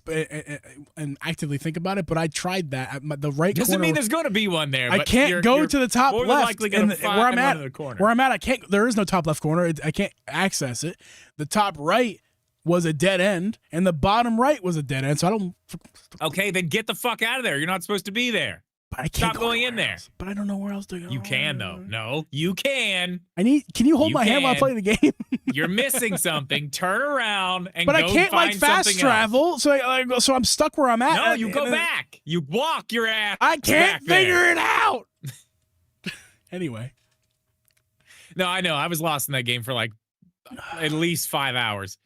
and actively think about it. But I tried that. The right Doesn't corner. mean there's going to be one there. I but can't go you're to the top more than left. likely gonna find where I'm one at, in the corner. where I'm at, I can't. There is no top left corner. I can't access it. The top right was a dead end, and the bottom right was a dead end. So I don't. Okay, then get the fuck out of there. You're not supposed to be there. But I can't Stop going in there. Else. But I don't know where else to go. You can though. No, you can. Can you hold You my hand while I can. play the game? You're missing something. Turn around and But go I can't find like fast something travel, so so I'm stuck where I'm at. Else. No, you go back. You walk your ass. I can't back figure there. it out. Anyway, No, I know. I was lost in that game for like at least 5 hours.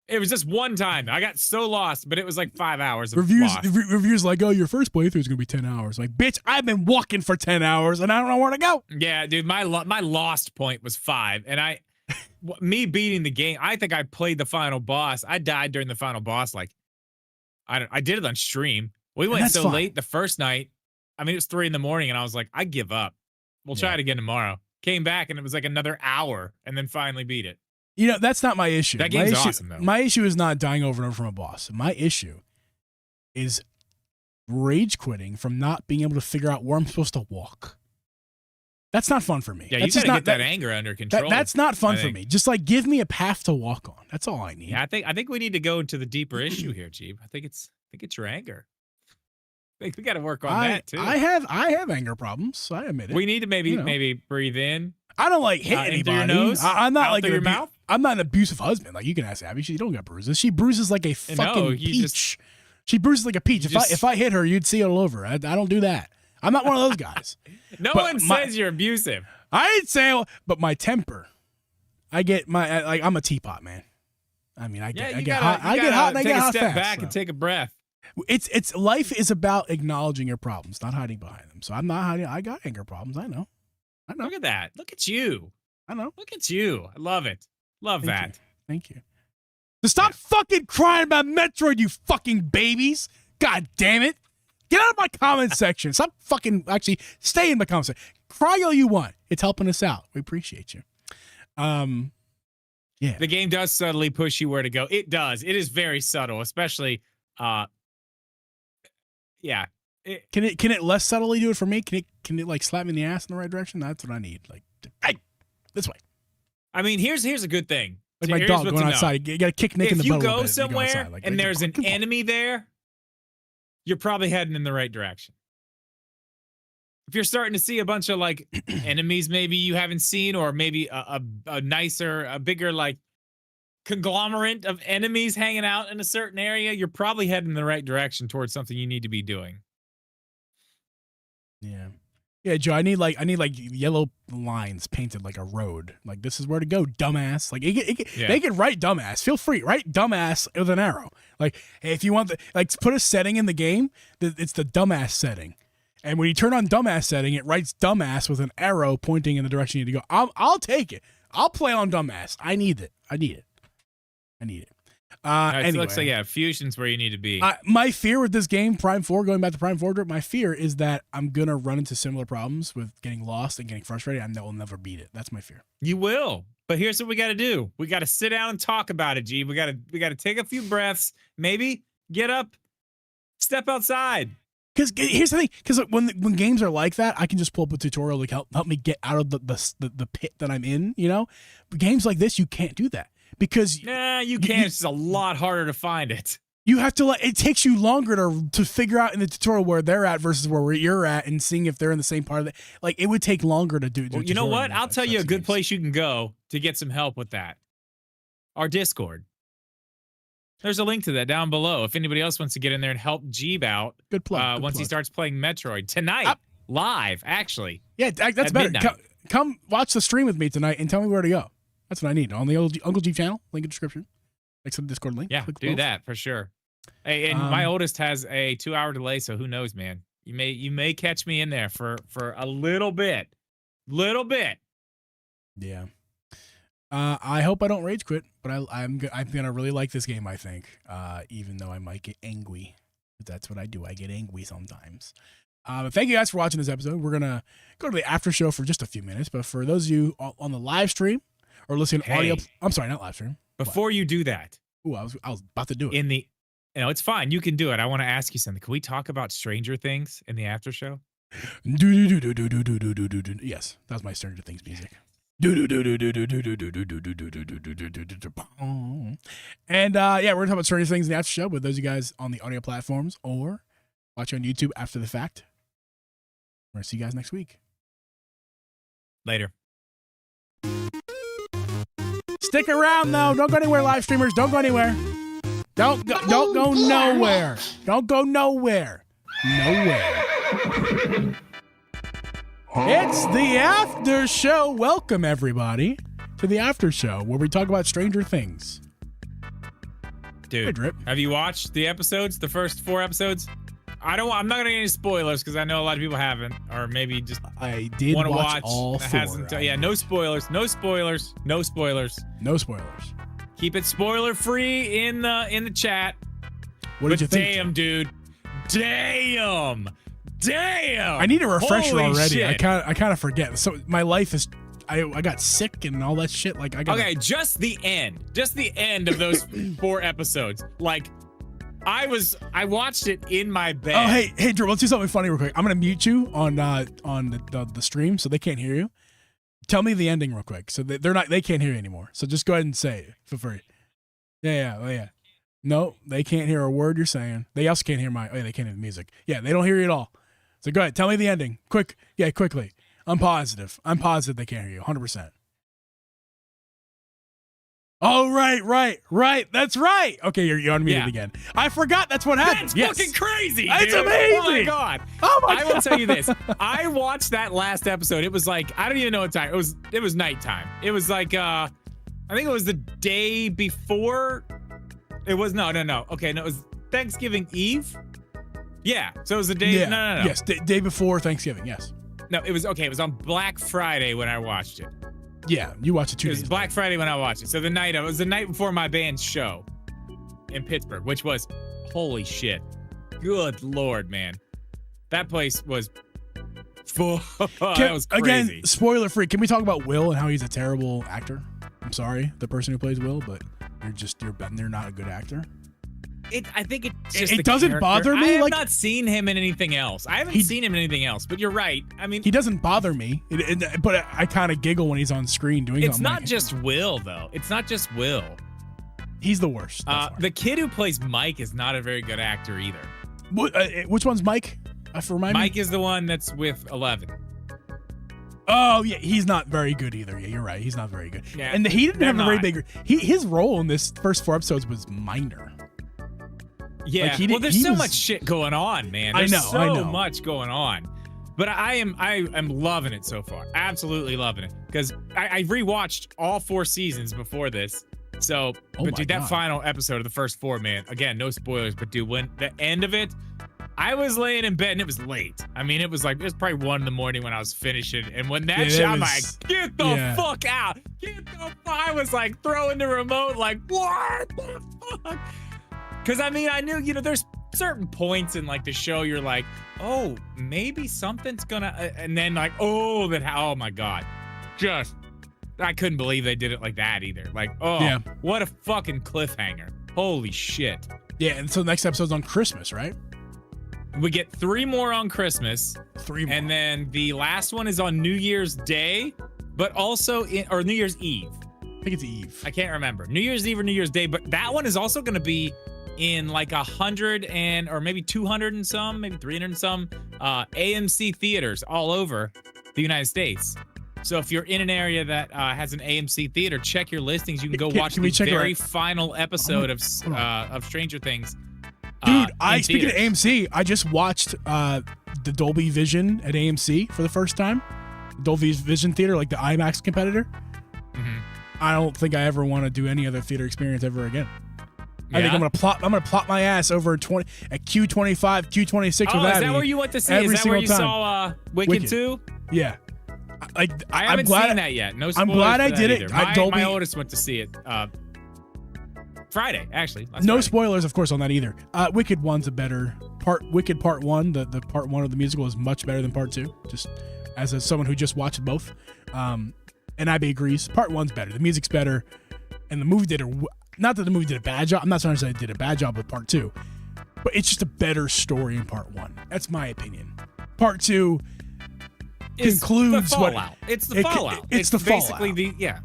It was just one time. I got so lost, but it was like 5 hours of lost. reviews like, oh, your first playthrough is gonna be 10 hours. Like, bitch, I've been walking for 10 hours and I don't know where to go. Yeah, dude, my lost point was 5, and me beating the game. I think I played the final boss. I died during the final boss. Like, I did it on stream. We went that's so fine. late the first night. I mean, it was 3 a.m, and I was like, I give up. We'll try it again tomorrow. Came back and it was like another hour, and then finally beat it. You know, that's not my issue. That game's my issue, awesome, though. My issue is not dying over and over from a boss. My issue is rage quitting from not being able to figure out where I'm supposed to walk. That's not fun for me. Yeah, that's you gotta just get that anger under control. That's not fun I for think. me. Just like give me a path to walk on. That's all I need. Yeah, I think we need to go into the deeper issue here, Jeeb. I think it's your anger. I think we got to work on that too. I have anger problems. I admit it. We need to maybe breathe in. I don't like hit into anybody. your nose, I'm not out like through your mouth. I'm not an abusive husband. Like you can ask Abby, she don't got bruises. She bruises like a fucking peach. She bruises like a peach. If I hit her, you'd see it all over. I don't do that. I'm not one of those guys. No one says you're abusive. I ain't saying, but my temper. I'm a teapot, man. I mean, I get hot and I get hot take a fast. step back so. and take a breath. It's life is about acknowledging your problems, not hiding behind them. So I'm not hiding. I got anger problems. I know. Look at that. Look at you. I know. Look at you. I love it. Love that. Thank you. So stop fucking crying about Metroid, you fucking babies. God damn it. Get out of my comment section. Stop fucking actually stay in the comment section. Cry all you want. It's helping us out. We appreciate you. Yeah. The game does subtly push you where to go. It does. It is very subtle, especially yeah. Can it less subtly do it for me? Can it like slap me in the ass in the right direction? That's what I need. Like, hey, this way. I mean, here's a good thing. Like So my here's dog what going to know. outside. You got to kick Nick in the If butt you a little go bit. somewhere outside. Like, and there's an come on. enemy there, you're probably heading in the right direction. If you're starting to see a bunch of like enemies maybe you haven't seen, or maybe a nicer, a bigger like conglomerate of enemies hanging out in a certain area, you're probably heading in the right direction towards something you need to be doing. Yeah. Yeah, Joe, I need like yellow lines painted like a road. Like, this is where to go, dumbass. Like, they can write dumbass. Feel free, write dumbass with an arrow. Like, hey, if you want put a setting in the game, it's the dumbass setting. And when you turn on dumbass setting, it writes dumbass with an arrow pointing in the direction you need to go. I'll take it. I'll play on dumbass. I need it. It Anyway. looks like, yeah, fusion's where you need to be. My fear with this game, Prime 4, going back to Prime 4, my fear is that I'm going to run into similar problems with getting lost and getting frustrated, and that will never beat it. That's my fear. You will. But here's what we got to do. We got to sit down and talk about it, G. We got to take a few breaths, maybe get up, step outside. Because here's the thing. Because when games are like that, I can just pull up a tutorial to help me get out of the pit that I'm in, you know? But games like this, you can't do that. Because you can't. It's a lot harder to find it. You have to it takes you longer to figure out in the tutorial where they're at versus where you're at, and seeing if they're in the same part of it. Like, it would take longer to do. Well, you know what? I'll tell you a good place you can go to get some help with that. Our Discord. There's a link to that down below. If anybody else wants to get in there and help Jeeb out, good plug. Once he starts playing Metroid tonight, live, actually. Yeah, that's better. Come watch the stream with me tonight and tell me where to go. That's what I need. On the Uncle G channel, link in the description. Next to the Discord link. Yeah, do that for sure. Hey, and my oldest has a 2-hour delay, so who knows, man? You may catch me in there for a little bit. Yeah. I hope I don't rage quit, but I'm gonna really like this game. I think, even though I might get angry. That's what I do. I get angry sometimes. Thank you guys for watching this episode. We're gonna go to the after show for just a few minutes, but for those of you on the live stream or listening to audio, I'm sorry, not live stream. Before you do that, I was about to do it. It's fine. You can do it. I want to ask you something. Can we talk about Stranger Things in the after show? Yes, that was my Stranger Things music. And yeah, we're gonna talk about Stranger Things in the after show with those of you guys on the audio platforms or watch on YouTube after the fact. We're gonna see you guys next week. Later. Stick around though. Don't go anywhere, live streamers. Don't go anywhere. Don't go nowhere. Don't go nowhere. Nowhere. It's the after show. Welcome everybody to the after show where we talk about Stranger Things. Dude, hey, Drip. Have you watched the episodes? The first 4 episodes? I'm not gonna get any spoilers because I know a lot of people haven't, or maybe just I did watch all 4. Yeah, no spoilers. No spoilers. No spoilers. No spoilers. Keep it spoiler free in the chat. What did you think? Damn, dude. Damn. I need a refresher Holy already. Shit. I kind of forget. So my life is. I got sick and all that shit. Like I got. Okay, just the end of those 4 episodes. Like. I watched it in my bed. Oh, hey, Drew, let's do something funny real quick. I'm gonna mute you on the stream so they can't hear you. Tell me the ending real quick. So they can't hear you anymore. So just go ahead and say it for free. Yeah. No, they can't hear a word you're saying. They also can't hear they can't hear the music. Yeah, they don't hear you at all. So go ahead, tell me the ending. Quickly. I'm positive they can't hear you 100%. Oh, right. That's right. Okay, you're unmuted again. I forgot that's what happened. That's fucking crazy, It's dude. amazing. Oh, my God. I will tell you this. I watched that last episode. It was like, I don't even know what time. It was nighttime. It was like, I think it was the day before. It was, no. Okay, no, it was Thanksgiving Eve. Yeah, so it was the day. Yeah. No. Yes, day before Thanksgiving, yes. No, it was on Black Friday when I watched it. Yeah, you watched it 2 days. It was Black Friday when I watched it. So it was the night before my band's show in Pittsburgh, which was, holy shit. Good Lord, man. That place was full. That was crazy. Again, spoiler free. Can we talk about Will and how he's a terrible actor? I'm sorry, the person who plays Will, but they're not a good actor. I think it's just it doesn't bother me. I have not seen him in anything else. I haven't seen him in anything else, but you're right. I mean, he doesn't bother me, but I kind of giggle when he's on screen doing it. It's not just Will, though. It's not just Will. He's the worst. The kid who plays Mike is not a very good actor either. Which one's Mike? Mike is the one that's with 11. Oh yeah, he's not very good either. Yeah, you're right. He's not very good. Yeah, and he didn't have a very big. His role in this first 4 episodes was minor. Yeah, there's so much shit going on, man. There's I know. much going on. But I am loving it so far. Absolutely loving it. Because I rewatched all 4 seasons before this. So, that final episode of the first 4, man, again, no spoilers, but dude, when the end of it, I was laying in bed and it was late. I mean, it was probably 1 a.m. when I was finishing. And when that shot, I'm like, get the fuck out. I was like throwing the remote, like, what the fuck? Because, I mean, I knew, there's certain points in, the show you're like, oh, maybe something's gonna... and then, oh my God. I couldn't believe they did it like that either. What a fucking cliffhanger. Holy shit. Yeah, and so the next episode's on Christmas, right? We get 3 more on Christmas. 3 more. And then the last one is on New Year's Day, but also... or New Year's Eve. I think it's Eve. I can't remember. New Year's Eve or New Year's Day, but that one is also going to be... in 100 or maybe 200 and some, maybe 300 and some AMC theaters all over the United States. So if you're in an area that has an AMC theater, check your listings. You can go watch the very final episode of Stranger Things. Dude, speaking of AMC, I just watched the Dolby Vision at AMC for the first time. Dolby Vision theater, like the IMAX competitor. Mm-hmm. I don't think I ever want to do any other theater experience ever again. Yeah. I think I'm gonna plop my ass over at Q25, Q26 with Abby. Oh, is that where you went to see? Is that where you saw Wicked 2? Yeah. I haven't seen that yet. No spoilers. I'm glad I did it. My oldest went to see it Friday, actually. No Friday. spoilers, of course, on that either. Wicked 1's a better part. Wicked Part 1, the Part 1 of the musical is much better than Part 2, just as someone who just watched both. And Abby agrees. Part 1's better. The music's better. And the movie not that the movie did a bad job. I'm not trying to say it did a bad job with Part 2. But it's just a better story in Part 1. That's my opinion. Part 2 concludes the fallout. It's the fallout. It's the basically fallout.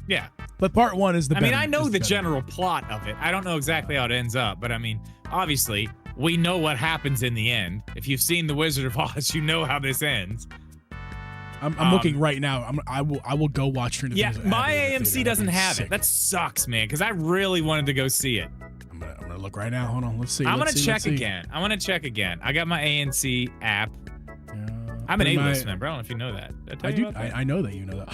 Yeah. But Part 1 is the better. I mean, I know the better. general plot of it. I don't know exactly how it ends up, but I mean, obviously, we know what happens in the end. If you've seen The Wizard of Oz, you know how this ends. I'm looking right now. I will go watch Stranger Things. Yeah, my AMC doesn't have it. That sucks, man, because I really wanted to go see it. I'm gonna look right now. Hold on, let's see. I'm let's gonna see, check let's see. again. I want to check again. I got my ANC app. I'm an A-list member. I don't know if you know that. Did I tell you about that? I know that you know that.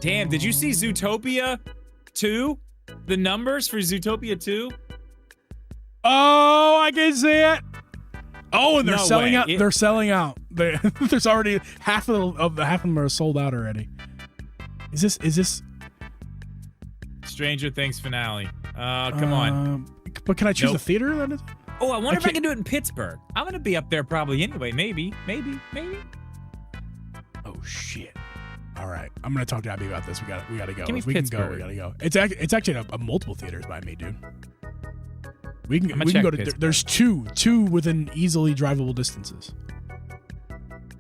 Damn, did you see Zootopia 2? The numbers for Zootopia 2? Oh, I can see it. Oh, and they're No selling way. out. They're selling out. There's already half of them are sold out already. Is this? Stranger Things finale. Come on. But can I choose Nope. a theater? That is. Oh, I wonder if I can't- can do it in Pittsburgh. I'm gonna be up there probably anyway. Maybe. Oh shit. All right, I'm gonna talk to Abby about this. We gotta go. Give me If we can go. Pittsburgh. We gotta go. It's actually a multiple theaters by me, dude. We can I'ma we can go check to. Pittsburgh. There's two within easily drivable distances.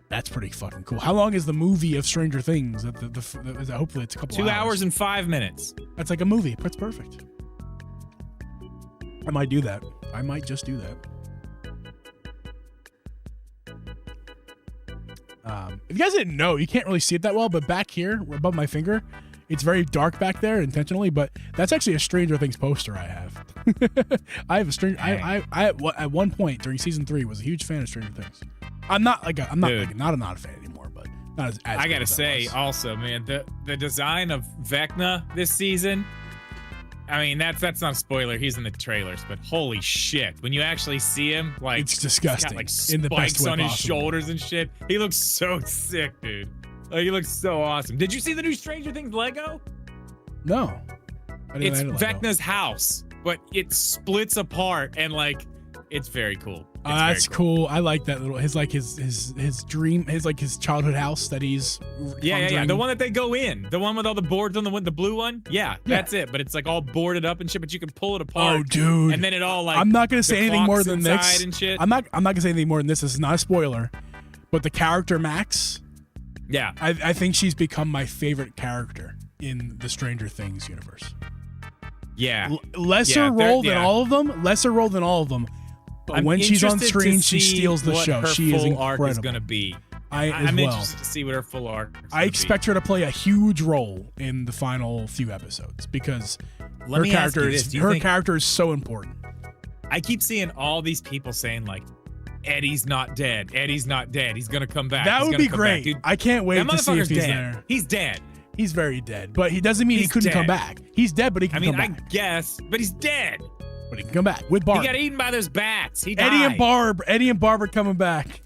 That's pretty fucking cool. How long is the movie of Stranger Things? Hopefully it's a couple 2 hours. hours and 5 minutes. That's like a movie. That's perfect. I might do that. I might just do that. If you guys didn't know, you can't really see it that well, but back here, above my finger, it's very dark back there intentionally, but that's actually a Stranger Things poster I have. I have a Stranger. I at one point during season 3 was a huge fan of Stranger Things. I'm not not a fan anymore, but not as I gotta say, also, man, the design of Vecna this season. I mean, that's not a spoiler. He's in the trailers, but holy shit, when you actually see him, like it's disgusting. He's got, like in the best spikes way on his possible. shoulders and shit. He looks so sick, dude. Like he looks so awesome. Did you see the new Stranger Things Lego? No, It's Vecna's house, but it splits apart and like it's very cool. It's that's very cool. cool. I like that little his dream, his childhood house that he's Yeah. conjuring. The one that they go in, the one with all the boards on the blue one. Yeah, that's it. But it's like all boarded up and shit. But you can pull it apart. Oh, dude! And then it all like. I'm not gonna the say anything more clocks than inside this. And shit. I'm not gonna say anything more than this. This is not a spoiler, but the character Max. Yeah. I think she's become my favorite character in the Stranger Things universe. Yeah. Lesser role than all of them. Lesser role than all of them. But I'm when she's on interested screen, to she see steals the what show. her She is full incredible. arc is gonna be. I'm interested to see what her full arc. I expect her to play a huge role in the final few episodes because her character is so important. I keep seeing all these people saying like, Eddie's not dead. Eddie's not dead. He's gonna come back. That would be great. Dude, I can't wait to see if he's dead. there. He's dead. He's very dead, but he doesn't mean he couldn't come back. He's dead, but he can come back. I guess, but he's dead. But he can come back with Barb. He got eaten by those bats. He died. Eddie and Barb are coming back.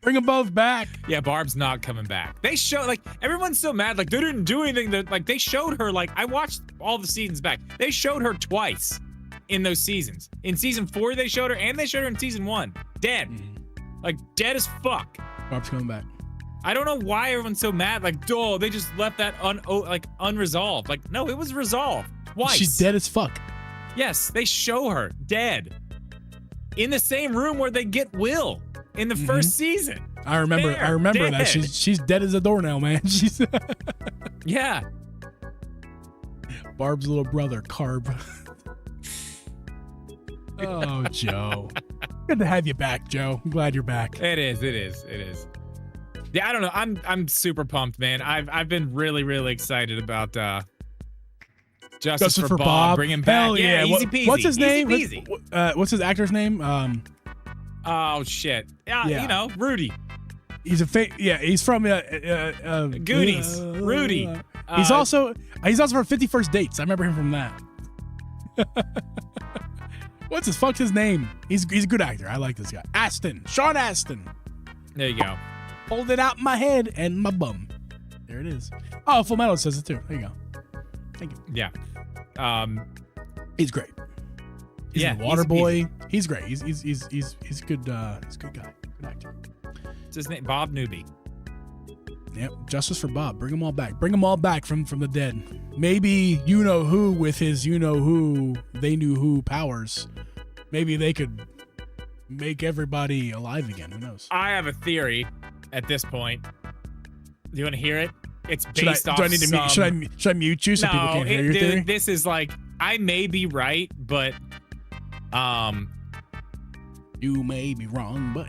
Bring them both back. Yeah, Barb's not coming back. They show like everyone's so mad. Like they didn't do anything. That like they showed her. Like I watched all the seasons back. They showed her twice in those seasons. In season 4, they showed her, and they showed her in season 1. Dead. Like dead as fuck. Barb's coming back. I don't know why everyone's so mad. Like, duh, they just left that unresolved. Like, no, it was resolved twice. She's dead as fuck. Yes, they show her dead in the same room where they get Will in the first season. I remember that. She's dead as a doornail, man. She's yeah. Barb's little brother, Carb. Oh, Joe. Good to have you back, Joe. I'm glad you're back. It is. Yeah, I don't know. I'm super pumped, man. I've been really excited about Justice for Bob. Bring him back. Hell yeah. Easy peasy. What's his name? Easy peasy. What's his actor's name? Oh shit. Yeah, Yeah. you know, Rudy. He's he's from Goonies. Rudy. He's also from 51st Dates. I remember him from that. What's his name? He's a good actor. I like this guy. Sean Astin. There you go. Hold it out my head and my bum. There it is. Oh, Full Metal says it too. There you go. Thank you. Yeah. He's great. He's Yeah, the Water he's a Boy. He's great. He's good. He's a good guy. Good actor. What's his name? Bob Newby. Yep. Justice for Bob. Bring them all back. Bring them all back from the dead. Maybe you know who with his you know who they knew who powers. Maybe they could make everybody alive again. Who knows? I have a theory at this point. Do you want to hear it? It's based off. Do I need to mute? Should I mute you so people can't hear your theory? This is like, I may be right, but you may be wrong, but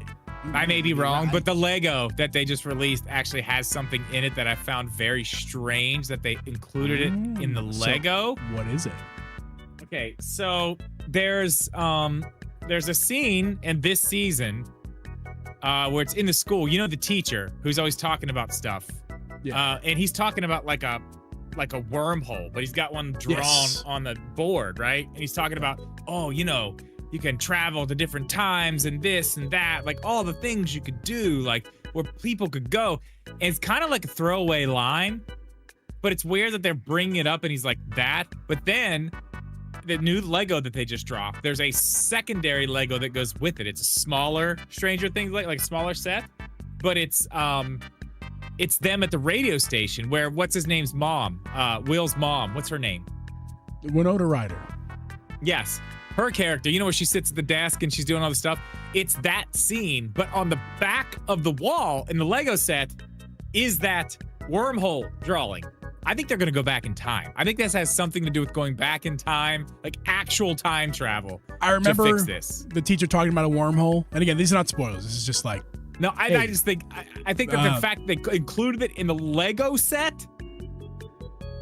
I may be wrong, right. but the Lego that they just released actually has something in it that I found very strange that they included it in the Lego. So what is it? Okay, so there's a scene in this season where it's in the school. You know, the teacher who's always talking about stuff. Yeah. And he's talking about like a wormhole, but he's got one drawn on the board, right? And he's talking about, oh, you know, you can travel to different times and this and that, like all the things you could do, like where people could go. And it's kind of like a throwaway line, but it's weird that they're bringing it up and he's like that. But then the new Lego that they just dropped, there's a secondary Lego that goes with it. It's a smaller Stranger Things, like smaller set, but it's them at the radio station where what's his name's mom, Will's mom. What's her name? Winona Ryder. Yes. Her character, you know, where she sits at the desk and she's doing all the stuff. It's that scene, but on the back of the wall in the Lego set is that wormhole drawing. I think they're going to go back in time. I think this has something to do with going back in time, like actual time travel. I remember to fix this. The teacher talking about a wormhole. And again, these are not spoilers. This is just like, no, I just think, I think that the fact they included it in the Lego set,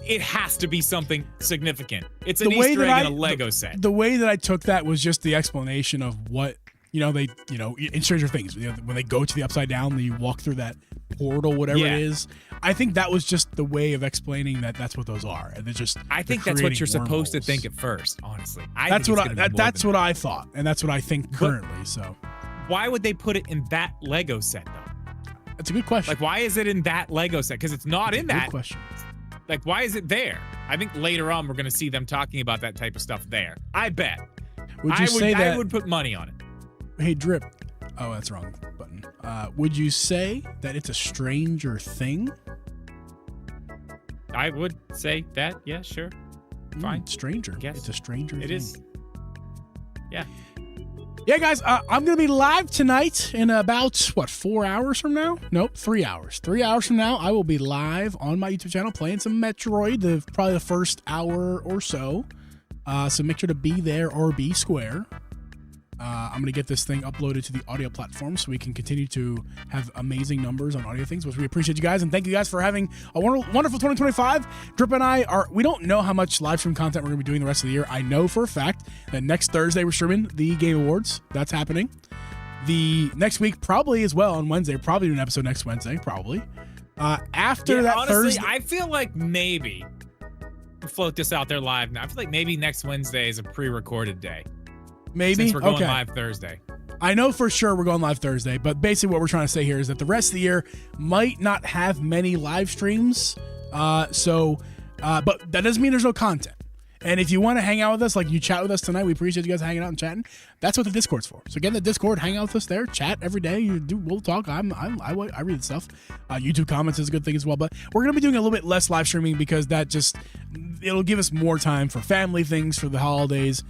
it has to be something significant. It's an Easter egg in a Lego set. The way that I took that was just the explanation of what, in Stranger Things, when they go to the Upside Down, you walk through that portal, whatever it is. I think that was just the way of explaining that that's what those are. And they're just, I think that's what you're supposed to think at first, honestly. That's what I thought. And that's what I think currently, so. Why would they put it in that Lego set, though? That's a good question. Like, why is it in that Lego set? Because it's not in that. Good question. Like, why is it there? I think later on we're going to see them talking about that type of stuff there. I bet. I would put money on it. Hey, Drip. Oh, that's the wrong button. Would you say that it's a Stranger Thing? I would say that. Yeah, sure. Fine. Stranger. Yes. It's a Stranger Thing. It is. Yeah. Yeah, guys, I'm going to be live tonight in about, 4 hours from now? Nope, 3 hours. 3 hours from now, I will be live on my YouTube channel playing some Metroid, probably the first hour or so. So make sure to be there or be square. I'm going to get this thing uploaded to the audio platform so we can continue to have amazing numbers on audio things, which we appreciate you guys. And thank you guys for having a wonderful 2025. Drip and I we don't know how much live stream content we're going to be doing the rest of the year. I know for a fact that next Thursday we're streaming the Game Awards. That's happening. The next week, probably as well on Wednesday. Probably do an episode next Wednesday, probably. After that honestly, Thursday. I feel like maybe, float this out there live now, I feel like maybe next Wednesday is a pre-recorded day. Maybe. Since we're going live Thursday. I know for sure we're going live Thursday, but basically what we're trying to say here is that the rest of the year might not have many live streams. But that doesn't mean there's no content. And if you want to hang out with us, like you chat with us tonight, we appreciate you guys hanging out and chatting. That's what the Discord's for. So get in the Discord, hang out with us there, chat every day. We'll talk. I read the stuff. YouTube comments is a good thing as well. But we're gonna be doing a little bit less live streaming because it'll give us more time for family things for the holidays.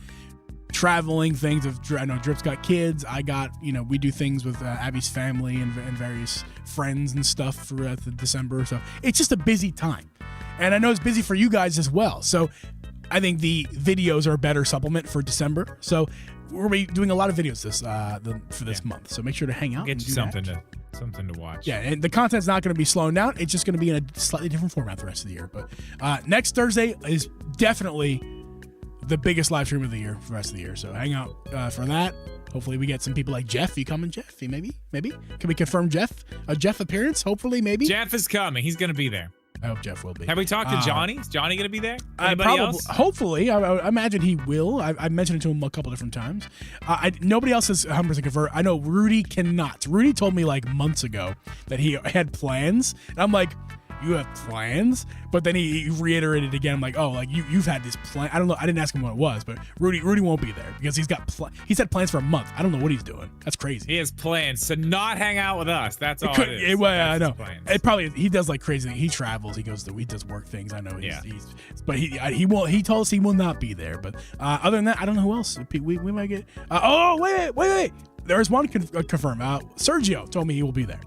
Traveling things. I know Drip's got kids. I got, we do things with Abby's family and various friends and stuff throughout the December. So it's just a busy time. And I know it's busy for you guys as well. So I think the videos are a better supplement for December. So we're going to be doing a lot of videos for this month. So make sure to hang out. Get you something to watch. Yeah, and the content's not going to be slowing down. It's just going to be in a slightly different format the rest of the year. But next Thursday is definitely the biggest live stream of the year for the rest of the year. So hang out for that. Hopefully we get some people like Jeff. You coming, Jeff? Maybe? Can we confirm Jeff? A Jeff appearance? Hopefully, maybe? Jeff is coming. He's going to be there. I hope Jeff will be. Have we talked to Johnny? Is Johnny going to be there? Anybody else? Hopefully. I imagine he will. I mentioned it to him a couple different times. Nobody else is 100% confirmed. I know Rudy cannot. Rudy told me like months ago that he had plans. And I'm like, you have plans? But then he reiterated again. I'm like, oh, like you've had this plan. I don't know. I didn't ask him what it was, but Rudy won't be there because he's had plans for a month. I don't know what he's doing. That's crazy. He has plans to not hang out with us. That's all it is. I know. It probably he does like crazy. He travels. He does work things. I know. But he won't. He told us he will not be there. But other than that, I don't know who else. We might get. Wait. There's one confirmed. Sergio told me he will be there.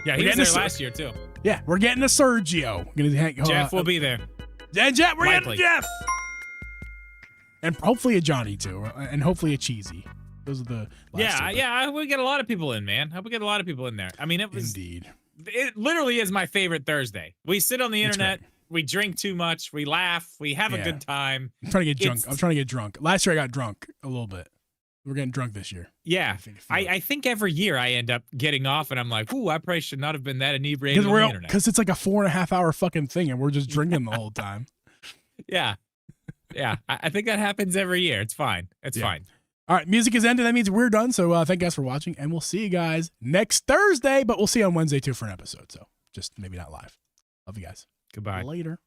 Yeah, he was there last year too. Yeah, we're getting a Sergio. Jeff will be there. And Jeff, we're getting Jeff. And hopefully a Johnny too, and hopefully a Cheesy. Those are the last two. Yeah. We get a lot of people in, man. We get a lot of people in there. I mean, it literally is my favorite Thursday. We sit on the internet. We drink too much. We laugh. We have a good time. I'm trying to get drunk. Last year I got drunk a little bit. We're getting drunk this year. Yeah. I think every year I end up getting off and I'm like, ooh, I probably should not have been that inebriated on the internet. Because it's like a 4.5 hour fucking thing and we're just drinking the whole time. Yeah. I think that happens every year. It's fine. It's fine. All right. Music is ended. That means we're done. So thank you guys for watching and we'll see you guys next Thursday, but we'll see you on Wednesday too for an episode. So just maybe not live. Love you guys. Goodbye. Later.